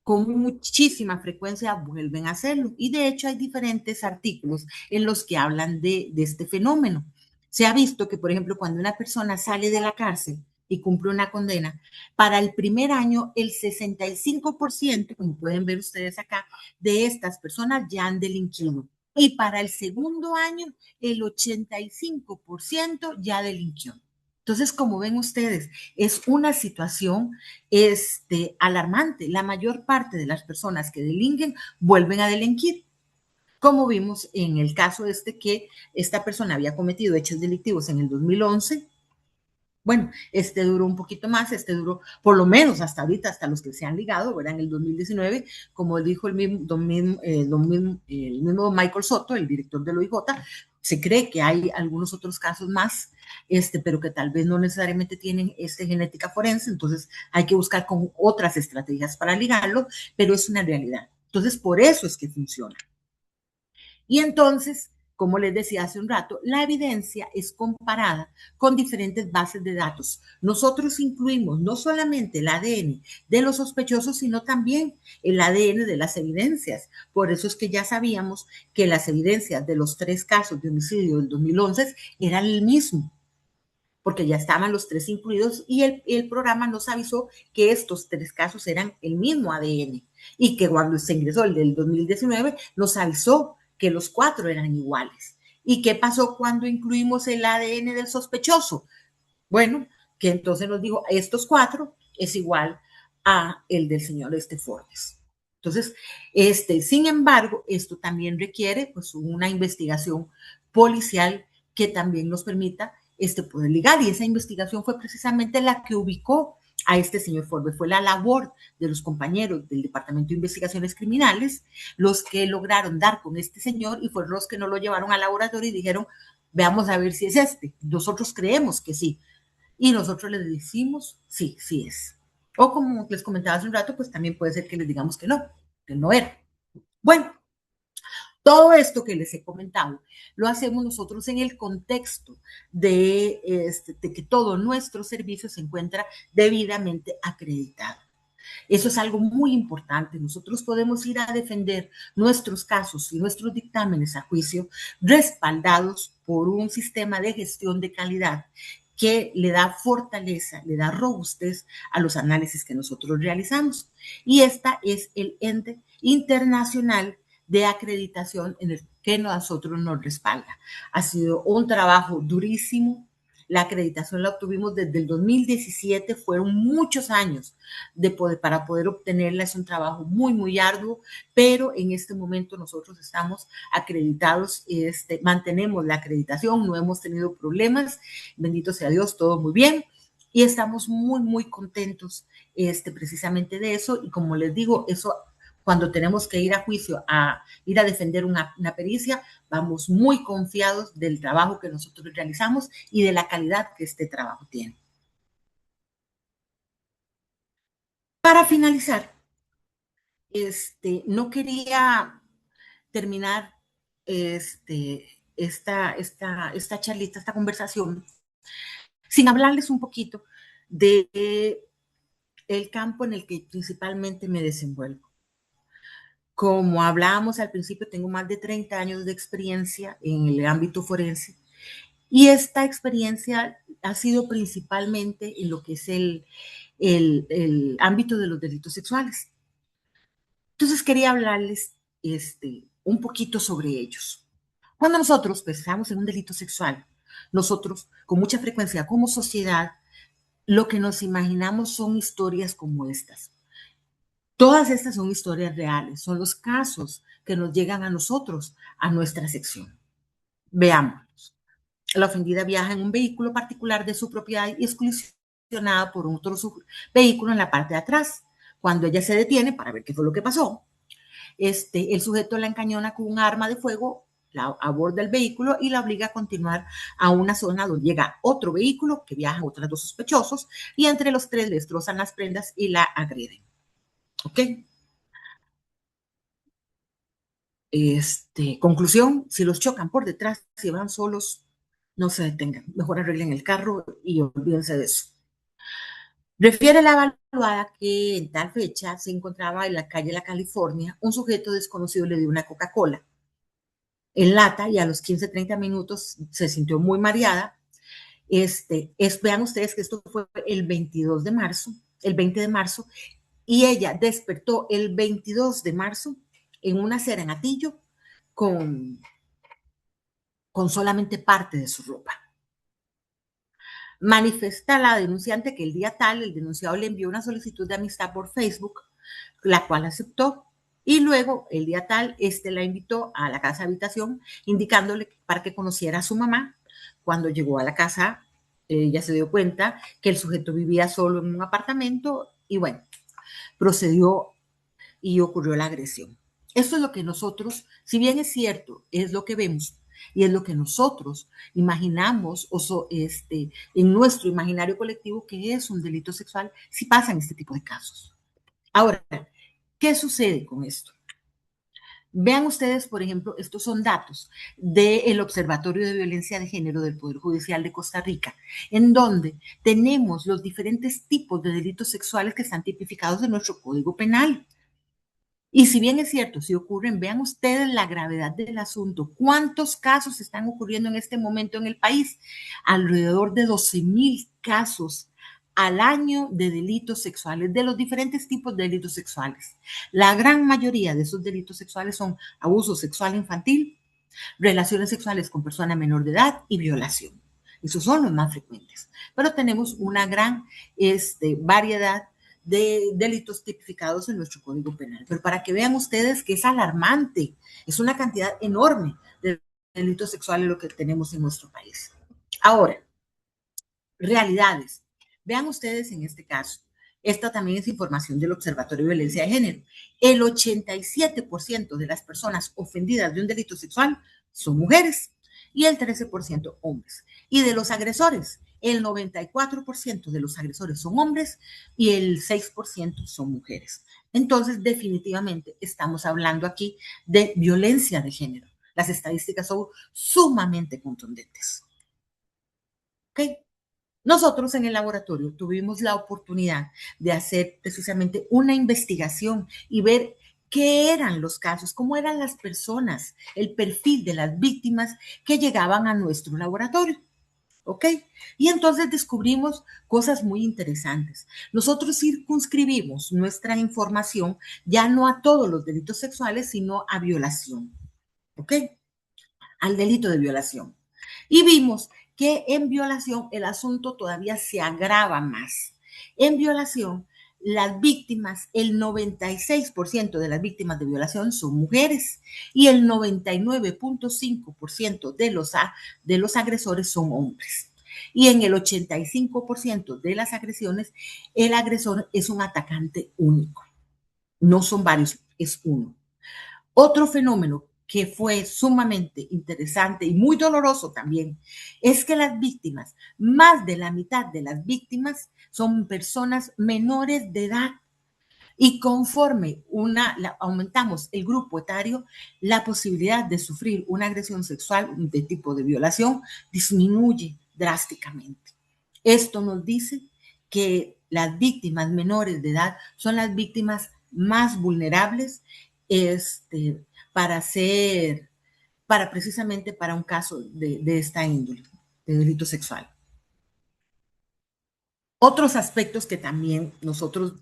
con muchísima frecuencia vuelven a hacerlo. Y de hecho hay diferentes artículos en los que hablan de este fenómeno. Se ha visto que, por ejemplo, cuando una persona sale de la cárcel y cumple una condena, para el primer año el 65%, como pueden ver ustedes acá, de estas personas ya han delinquido. Y para el segundo año, el 85% ya delinquió. Entonces, como ven ustedes, es una situación alarmante. La mayor parte de las personas que delinquen vuelven a delinquir. Como vimos en el caso que esta persona había cometido hechos delictivos en el 2011. Bueno, duró un poquito más, duró por lo menos hasta ahorita, hasta los que se han ligado, ¿verdad? En el 2019, como dijo el mismo Michael Soto, el director del OIJ, se cree que hay algunos otros casos más, pero que tal vez no necesariamente tienen genética forense, entonces hay que buscar con otras estrategias para ligarlo, pero es una realidad. Entonces, por eso es que funciona. Y entonces, como les decía hace un rato, la evidencia es comparada con diferentes bases de datos. Nosotros incluimos no solamente el ADN de los sospechosos, sino también el ADN de las evidencias. Por eso es que ya sabíamos que las evidencias de los 3 casos de homicidio del 2011 eran el mismo, porque ya estaban los 3 incluidos y el programa nos avisó que estos 3 casos eran el mismo ADN y que cuando se ingresó el del 2019 nos avisó que los 4 eran iguales. ¿Y qué pasó cuando incluimos el ADN del sospechoso? Bueno, que entonces nos dijo, estos 4 es igual a el del señor Forbes. Entonces, sin embargo, esto también requiere pues una investigación policial que también nos permita poder ligar. Y esa investigación fue precisamente la que ubicó a este señor Forbes. Fue la labor de los compañeros del Departamento de Investigaciones Criminales los que lograron dar con este señor y fueron los que nos lo llevaron al laboratorio y dijeron, veamos a ver si es este. Nosotros creemos que sí. Y nosotros les decimos, sí, sí es. O como les comentaba hace un rato, pues también puede ser que les digamos que no era. Bueno, todo esto que les he comentado lo hacemos nosotros en el contexto de que todo nuestro servicio se encuentra debidamente acreditado. Eso es algo muy importante. Nosotros podemos ir a defender nuestros casos y nuestros dictámenes a juicio respaldados por un sistema de gestión de calidad que le da fortaleza, le da robustez a los análisis que nosotros realizamos. Y esta es el ente internacional de acreditación en el que nosotros nos respalda. Ha sido un trabajo durísimo. La acreditación la obtuvimos desde el 2017, fueron muchos años para poder obtenerla, es un trabajo muy, muy arduo, pero en este momento nosotros estamos acreditados, mantenemos la acreditación, no hemos tenido problemas, bendito sea Dios, todo muy bien, y estamos muy, muy contentos precisamente de eso, y como les digo, eso cuando tenemos que ir a juicio, a ir a defender una pericia, vamos muy confiados del trabajo que nosotros realizamos y de la calidad que este trabajo tiene. Para finalizar, no quería terminar esta charlita, esta conversación, sin hablarles un poquito de el campo en el que principalmente me desenvuelvo. Como hablábamos al principio, tengo más de 30 años de experiencia en el ámbito forense y esta experiencia ha sido principalmente en lo que es el ámbito de los delitos sexuales. Entonces quería hablarles un poquito sobre ellos. Cuando nosotros pensamos en un delito sexual, nosotros con mucha frecuencia como sociedad, lo que nos imaginamos son historias como estas. Todas estas son historias reales, son los casos que nos llegan a nosotros, a nuestra sección. Veamos. La ofendida viaja en un vehículo particular de su propiedad y es colisionada por otro vehículo en la parte de atrás. Cuando ella se detiene para ver qué fue lo que pasó, el sujeto la encañona con un arma de fuego, la aborda el vehículo y la obliga a continuar a una zona donde llega otro vehículo que viaja otros 2 sospechosos y entre los 3 le destrozan las prendas y la agreden. ¿Ok? Conclusión, si los chocan por detrás, si van solos, no se detengan. Mejor arreglen el carro y olvídense de eso. Refiere la evaluada que en tal fecha se encontraba en la calle La California, un sujeto desconocido le dio una Coca-Cola en lata y a los 15-30 minutos se sintió muy mareada. Vean ustedes que esto fue el 22 de marzo, el 20 de marzo, y ella despertó el 22 de marzo en una acera en Atillo con solamente parte de su ropa. Manifiesta la denunciante que el día tal, el denunciado le envió una solicitud de amistad por Facebook, la cual aceptó, y luego el día tal, la invitó a la casa habitación, indicándole para que conociera a su mamá. Cuando llegó a la casa, ella se dio cuenta que el sujeto vivía solo en un apartamento y bueno, procedió y ocurrió la agresión. Esto es lo que nosotros, si bien es cierto, es lo que vemos y es lo que nosotros imaginamos en nuestro imaginario colectivo que es un delito sexual, si pasan este tipo de casos. Ahora, ¿qué sucede con esto? Vean ustedes, por ejemplo, estos son datos del Observatorio de Violencia de Género del Poder Judicial de Costa Rica, en donde tenemos los diferentes tipos de delitos sexuales que están tipificados en nuestro Código Penal. Y si bien es cierto, si ocurren, vean ustedes la gravedad del asunto. ¿Cuántos casos están ocurriendo en este momento en el país? Alrededor de 12,000 casos al año de delitos sexuales, de los diferentes tipos de delitos sexuales. La gran mayoría de esos delitos sexuales son abuso sexual infantil, relaciones sexuales con persona menor de edad y violación. Esos son los más frecuentes. Pero tenemos una gran variedad de delitos tipificados en nuestro Código Penal. Pero para que vean ustedes que es alarmante, es una cantidad enorme de delitos sexuales lo que tenemos en nuestro país. Ahora, realidades. Vean ustedes en este caso, esta también es información del Observatorio de Violencia de Género. El 87% de las personas ofendidas de un delito sexual son mujeres y el 13% hombres. Y de los agresores, el 94% de los agresores son hombres y el 6% son mujeres. Entonces, definitivamente estamos hablando aquí de violencia de género. Las estadísticas son sumamente contundentes. ¿Ok? Nosotros en el laboratorio tuvimos la oportunidad de hacer precisamente una investigación y ver qué eran los casos, cómo eran las personas, el perfil de las víctimas que llegaban a nuestro laboratorio. ¿Ok? Y entonces descubrimos cosas muy interesantes. Nosotros circunscribimos nuestra información ya no a todos los delitos sexuales, sino a violación. ¿Ok? Al delito de violación. Y vimos que en violación el asunto todavía se agrava más. En violación, las víctimas, el 96% de las víctimas de violación son mujeres y el 99.5% de los agresores son hombres. Y en el 85% de las agresiones, el agresor es un atacante único. No son varios, es uno. Otro fenómeno que fue sumamente interesante y muy doloroso también es que las víctimas, más de la mitad de las víctimas son personas menores de edad. Y conforme aumentamos el grupo etario, la posibilidad de sufrir una agresión sexual de tipo de violación disminuye drásticamente. Esto nos dice que las víctimas menores de edad son las víctimas más vulnerables para ser, para precisamente para un caso de esta índole, de delito sexual. Otros aspectos que también nosotros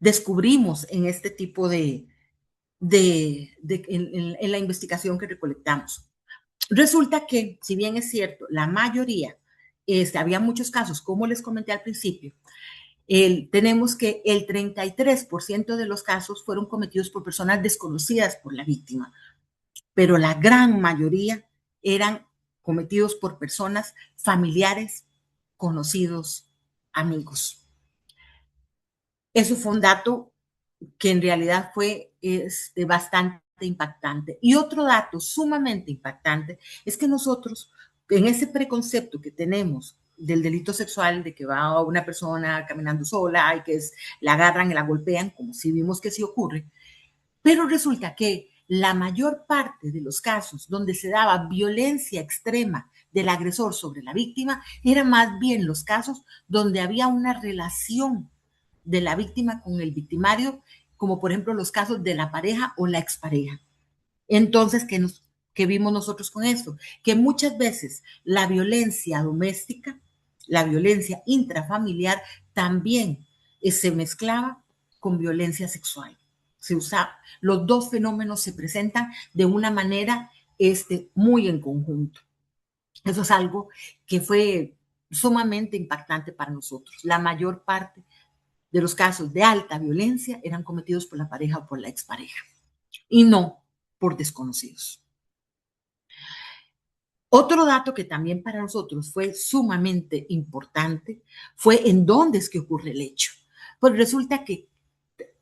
descubrimos en este tipo en la investigación que recolectamos. Resulta que, si bien es cierto, la mayoría, había muchos casos, como les comenté al principio, tenemos que el 33% de los casos fueron cometidos por personas desconocidas por la víctima, pero la gran mayoría eran cometidos por personas familiares, conocidos, amigos. Eso fue un dato que en realidad fue bastante impactante. Y otro dato sumamente impactante es que nosotros, en ese preconcepto que tenemos del delito sexual, de que va una persona caminando sola y que la agarran y la golpean, como si vimos que sí ocurre, pero resulta que la mayor parte de los casos donde se daba violencia extrema del agresor sobre la víctima eran más bien los casos donde había una relación de la víctima con el victimario, como por ejemplo los casos de la pareja o la expareja. Entonces, ¿qué vimos nosotros con esto? Que muchas veces la violencia doméstica, la violencia intrafamiliar, también se mezclaba con violencia sexual. Se usa, los dos fenómenos se presentan de una manera muy en conjunto. Eso es algo que fue sumamente impactante para nosotros. La mayor parte de los casos de alta violencia eran cometidos por la pareja o por la expareja y no por desconocidos. Otro dato que también para nosotros fue sumamente importante fue en dónde es que ocurre el hecho. Pues resulta que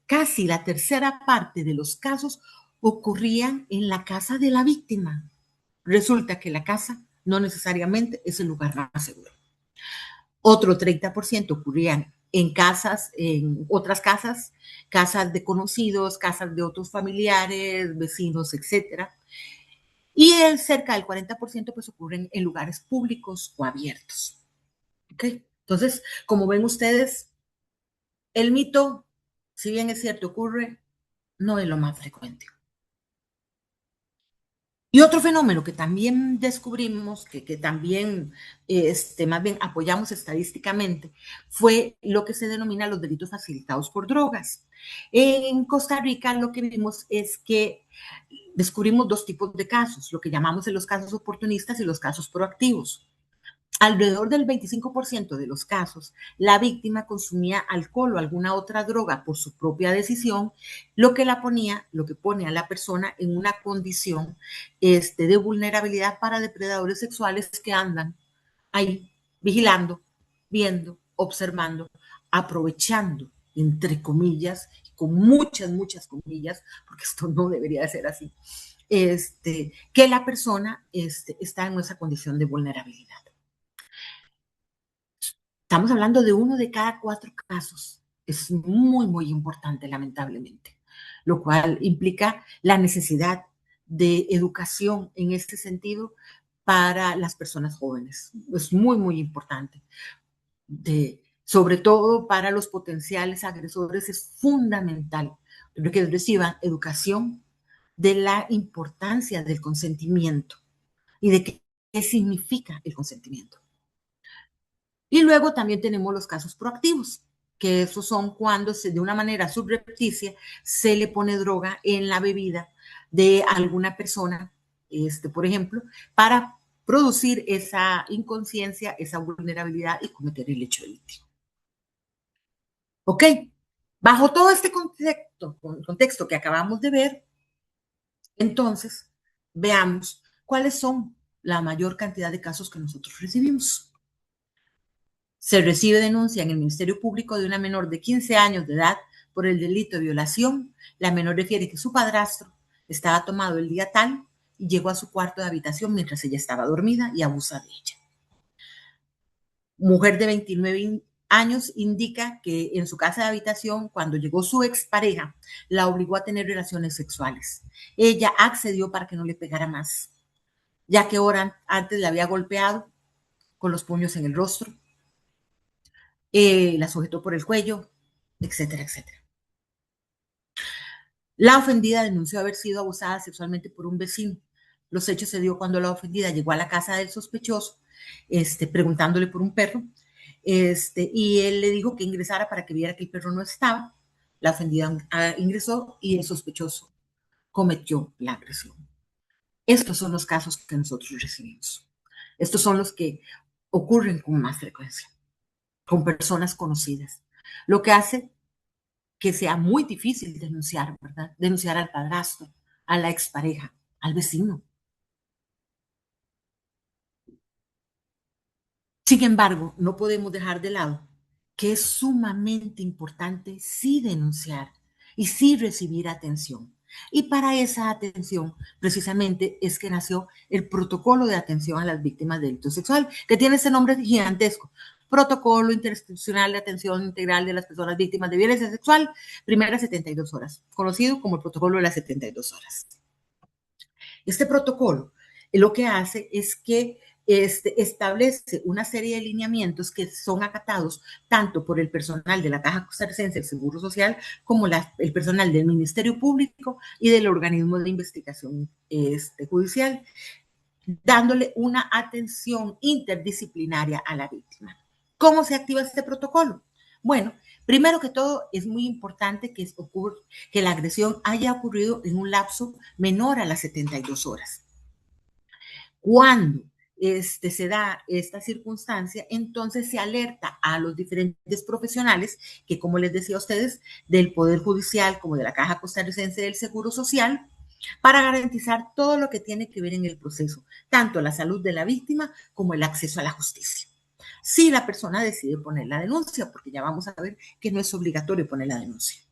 casi la tercera parte de los casos ocurrían en la casa de la víctima. Resulta que la casa no necesariamente es el lugar más seguro. Otro 30% ocurrían en casas, en otras casas, casas de conocidos, casas de otros familiares, vecinos, etcétera. Y cerca del 40% pues ocurren en lugares públicos o abiertos. ¿Okay? Entonces, como ven ustedes, el mito, si bien es cierto ocurre, no es lo más frecuente. Y otro fenómeno que también descubrimos, que también más bien apoyamos estadísticamente, fue lo que se denomina los delitos facilitados por drogas. En Costa Rica lo que vimos es que descubrimos dos tipos de casos, lo que llamamos los casos oportunistas y los casos proactivos. Alrededor del 25% de los casos, la víctima consumía alcohol o alguna otra droga por su propia decisión, lo que pone a la persona en una condición de vulnerabilidad para depredadores sexuales que andan ahí vigilando, viendo, observando, aprovechando, entre comillas, con muchas, muchas comillas, porque esto no debería de ser así, que la persona está en esa condición de vulnerabilidad. Estamos hablando de 1 de cada 4 casos. Es muy, muy importante, lamentablemente, lo cual implica la necesidad de educación en este sentido para las personas jóvenes. Es muy, muy importante. Sobre todo para los potenciales agresores, es fundamental que reciban educación de la importancia del consentimiento y de qué significa el consentimiento. Y luego también tenemos los casos proactivos, que esos son cuando de una manera subrepticia se le pone droga en la bebida de alguna persona, por ejemplo, para producir esa inconsciencia, esa vulnerabilidad y cometer el hecho delictivo. ¿Ok? Bajo todo este contexto que acabamos de ver, entonces veamos cuáles son la mayor cantidad de casos que nosotros recibimos. Se recibe denuncia en el Ministerio Público de una menor de 15 años de edad por el delito de violación. La menor refiere que su padrastro estaba tomado el día tal y llegó a su cuarto de habitación mientras ella estaba dormida y abusa de ella. Mujer de 29 años indica que en su casa de habitación, cuando llegó su expareja, la obligó a tener relaciones sexuales. Ella accedió para que no le pegara más, ya que horas antes le había golpeado con los puños en el rostro, la sujetó por el cuello, etcétera, etcétera. La ofendida denunció haber sido abusada sexualmente por un vecino. Los hechos se dio cuando la ofendida llegó a la casa del sospechoso, preguntándole por un perro, y él le dijo que ingresara para que viera que el perro no estaba. La ofendida ingresó y el sospechoso cometió la agresión. Estos son los casos que nosotros recibimos. Estos son los que ocurren con más frecuencia, con personas conocidas. Lo que hace que sea muy difícil denunciar, ¿verdad? Denunciar al padrastro, a la expareja, al vecino. Sin embargo, no podemos dejar de lado que es sumamente importante sí denunciar y sí recibir atención. Y para esa atención, precisamente, es que nació el protocolo de atención a las víctimas de delito sexual, que tiene ese nombre gigantesco. Protocolo Interinstitucional de Atención Integral de las Personas Víctimas de Violencia Sexual, primeras 72 horas, conocido como el protocolo de las 72 horas. Este protocolo lo que hace es que establece una serie de lineamientos que son acatados tanto por el personal de la Caja Costarricense del Seguro Social como el personal del Ministerio Público y del organismo de investigación judicial, dándole una atención interdisciplinaria a la víctima. ¿Cómo se activa este protocolo? Bueno, primero que todo, es muy importante que la agresión haya ocurrido en un lapso menor a las 72 horas. Cuando se da esta circunstancia, entonces se alerta a los diferentes profesionales que, como les decía a ustedes, del Poder Judicial como de la Caja Costarricense del Seguro Social, para garantizar todo lo que tiene que ver en el proceso, tanto la salud de la víctima como el acceso a la justicia. Si la persona decide poner la denuncia, porque ya vamos a ver que no es obligatorio poner la denuncia.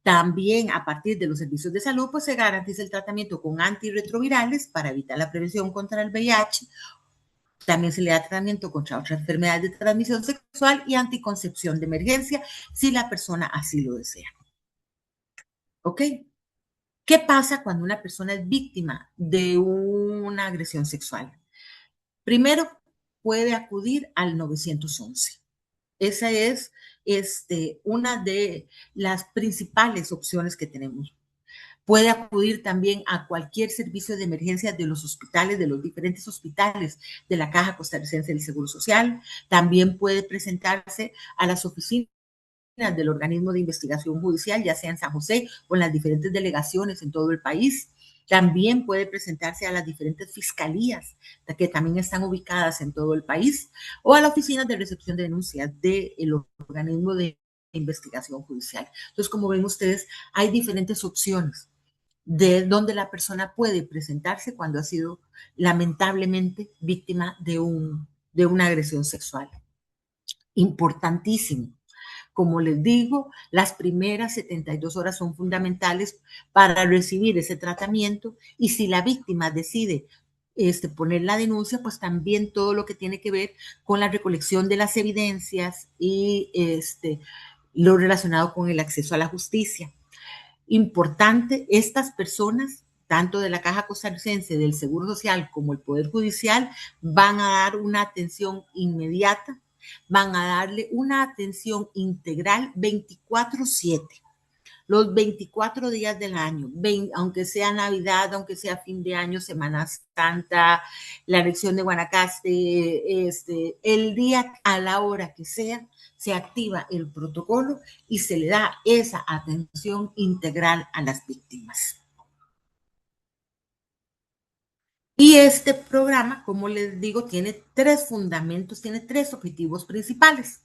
También a partir de los servicios de salud, pues se garantiza el tratamiento con antirretrovirales para evitar la prevención contra el VIH. También se le da tratamiento contra otras enfermedades de transmisión sexual y anticoncepción de emergencia si la persona así lo desea. ¿Ok? ¿Qué pasa cuando una persona es víctima de una agresión sexual? Primero, puede acudir al 911. Esa es una de las principales opciones que tenemos. Puede acudir también a cualquier servicio de emergencia de los hospitales, de los diferentes hospitales de la Caja Costarricense del Seguro Social. También puede presentarse a las oficinas del organismo de investigación judicial, ya sea en San José o en las diferentes delegaciones en todo el país. También puede presentarse a las diferentes fiscalías que también están ubicadas en todo el país o a la oficina de recepción de denuncias del organismo de investigación judicial. Entonces, como ven ustedes, hay diferentes opciones de donde la persona puede presentarse cuando ha sido lamentablemente víctima de una agresión sexual. Importantísimo. Como les digo, las primeras 72 horas son fundamentales para recibir ese tratamiento y si la víctima decide poner la denuncia, pues también todo lo que tiene que ver con la recolección de las evidencias y lo relacionado con el acceso a la justicia. Importante, estas personas, tanto de la Caja Costarricense, del Seguro Social como el Poder Judicial, van a dar una atención inmediata, van a darle una atención integral 24/7, los 24 días del año, aunque sea Navidad, aunque sea fin de año, Semana Santa, la elección de Guanacaste, el día a la hora que sea, se activa el protocolo y se le da esa atención integral a las víctimas. Y este programa, como les digo, tiene tres fundamentos, tiene tres objetivos principales.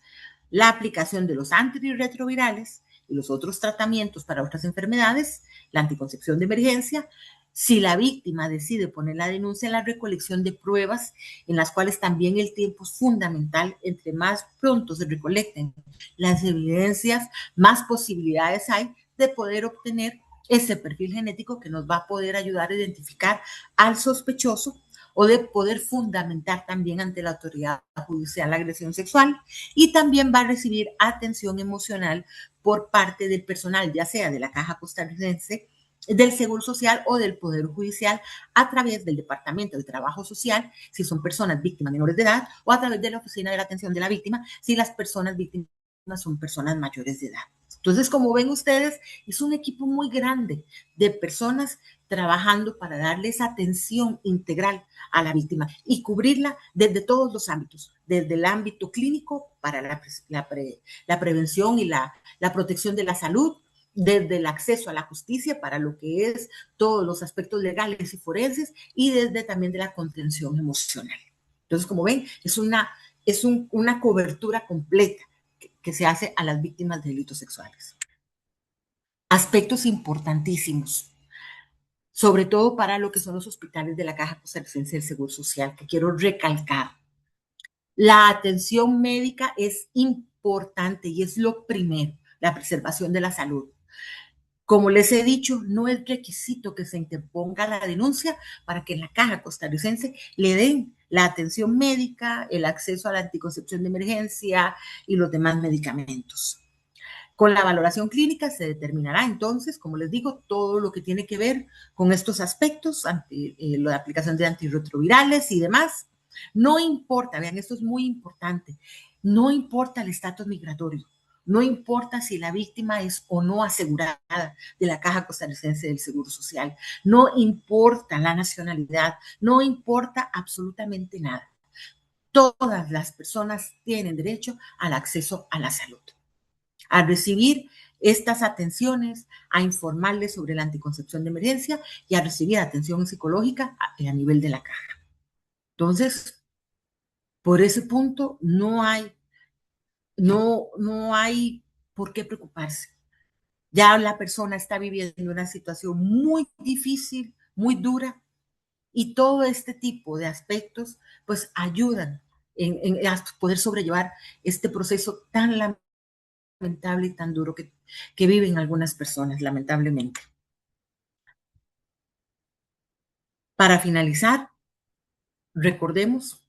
La aplicación de los antirretrovirales y los otros tratamientos para otras enfermedades, la anticoncepción de emergencia, si la víctima decide poner la denuncia, la recolección de pruebas, en las cuales también el tiempo es fundamental. Entre más pronto se recolecten las evidencias, más posibilidades hay de poder obtener ese perfil genético que nos va a poder ayudar a identificar al sospechoso o de poder fundamentar también ante la autoridad judicial la agresión sexual, y también va a recibir atención emocional por parte del personal, ya sea de la Caja Costarricense, del Seguro Social o del Poder Judicial, a través del Departamento de Trabajo Social, si son personas víctimas menores de edad, o a través de la Oficina de la Atención de la Víctima, si las personas víctimas son personas mayores de edad. Entonces, como ven ustedes, es un equipo muy grande de personas trabajando para darles atención integral a la víctima y cubrirla desde todos los ámbitos, desde el ámbito clínico para la prevención y la protección de la salud, desde el acceso a la justicia para lo que es todos los aspectos legales y forenses, y desde también de la contención emocional. Entonces, como ven, una cobertura completa que se hace a las víctimas de delitos sexuales. Aspectos importantísimos, sobre todo para lo que son los hospitales de la Caja Costarricense del Seguro Social, que quiero recalcar. La atención médica es importante y es lo primero, la preservación de la salud. Como les he dicho, no es requisito que se interponga la denuncia para que en la Caja Costarricense le den la atención médica, el acceso a la anticoncepción de emergencia y los demás medicamentos. Con la valoración clínica se determinará entonces, como les digo, todo lo que tiene que ver con estos aspectos, la aplicación de antirretrovirales y demás. No importa, vean, esto es muy importante, no importa el estatus migratorio, no importa si la víctima es o no asegurada de la Caja Costarricense del Seguro Social, no importa la nacionalidad, no importa absolutamente nada. Todas las personas tienen derecho al acceso a la salud, a recibir estas atenciones, a informarles sobre la anticoncepción de emergencia y a recibir atención psicológica a nivel de la caja. Entonces, por ese punto no hay por qué preocuparse. Ya la persona está viviendo una situación muy difícil, muy dura, y todo este tipo de aspectos pues ayudan a poder sobrellevar este proceso tan lamentable y tan duro que viven algunas personas, lamentablemente. Para finalizar, recordemos,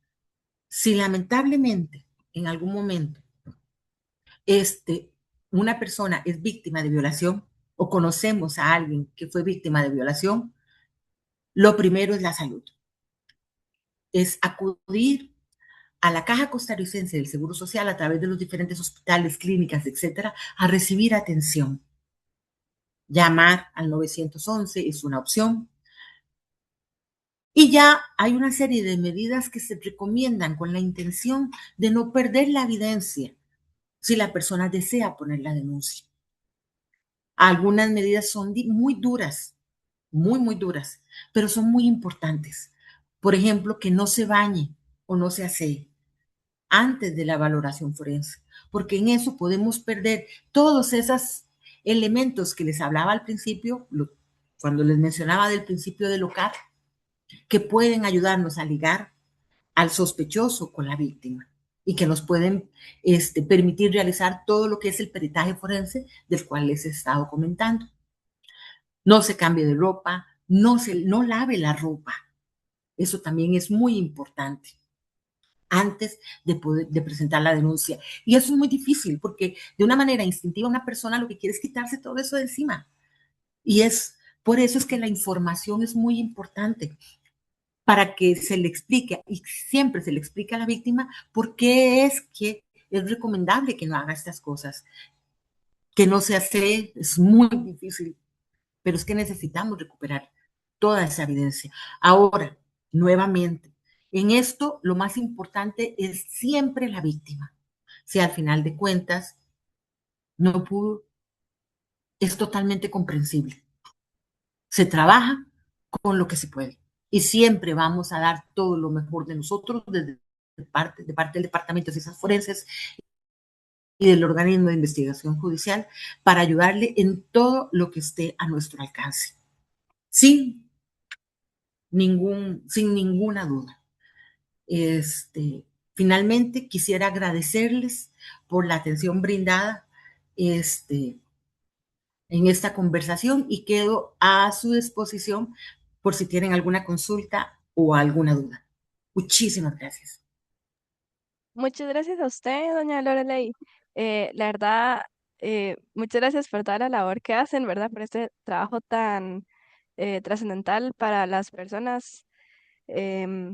si lamentablemente en algún momento una persona es víctima de violación o conocemos a alguien que fue víctima de violación, lo primero es la salud. Es acudir a la Caja Costarricense del Seguro Social a través de los diferentes hospitales, clínicas, etcétera, a recibir atención. Llamar al 911 es una opción. Y ya hay una serie de medidas que se recomiendan con la intención de no perder la evidencia si la persona desea poner la denuncia. Algunas medidas son muy duras, muy duras, pero son muy importantes. Por ejemplo, que no se bañe o no se asee antes de la valoración forense, porque en eso podemos perder todos esos elementos que les hablaba al principio, cuando les mencionaba del principio del OCAR, que pueden ayudarnos a ligar al sospechoso con la víctima y que nos pueden permitir realizar todo lo que es el peritaje forense del cual les he estado comentando. No se cambie de ropa, no lave la ropa. Eso también es muy importante antes de presentar la denuncia. Y eso es muy difícil porque de una manera instintiva una persona lo que quiere es quitarse todo eso de encima. Y por eso es que la información es muy importante para que se le explique, y siempre se le explica a la víctima por qué es que es recomendable que no haga estas cosas, que no se hace, es muy difícil, pero es que necesitamos recuperar toda esa evidencia. Ahora, nuevamente, en esto lo más importante es siempre la víctima. Si al final de cuentas no pudo, es totalmente comprensible. Se trabaja con lo que se puede y siempre vamos a dar todo lo mejor de nosotros desde de parte del Departamento de Ciencias Forenses y del organismo de investigación judicial para ayudarle en todo lo que esté a nuestro alcance. Sin sin ninguna duda. Finalmente, quisiera agradecerles por la atención brindada en esta conversación y quedo a su disposición por si tienen alguna consulta o alguna duda. Muchísimas gracias. Muchas gracias a usted, doña Lorelei. La verdad, muchas gracias por toda la labor que hacen, ¿verdad? Por este trabajo tan trascendental para las personas. Em,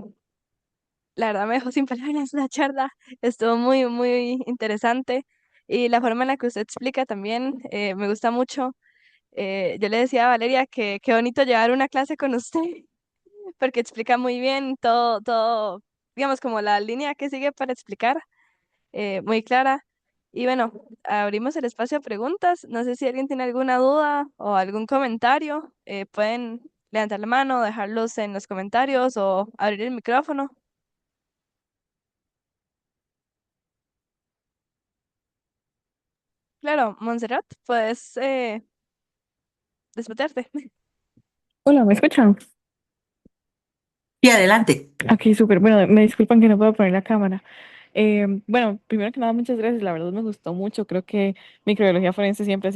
la verdad me dejó sin palabras la charla. Estuvo muy interesante. Y la forma en la que usted explica también me gusta mucho. Yo le decía a Valeria que qué bonito llevar una clase con usted, porque explica muy bien todo, digamos, como la línea que sigue para explicar, muy clara. Y bueno, abrimos el espacio a preguntas. No sé si alguien tiene alguna duda o algún comentario. Pueden levantar la mano, dejarlos en los comentarios o abrir el micrófono. Claro, Montserrat, puedes despedirte. Hola, ¿me escuchan? Y adelante. Aquí, súper. Bueno, me disculpan que no puedo poner la cámara. Bueno, primero que nada, muchas gracias. La verdad me gustó mucho. Creo que microbiología forense siempre ha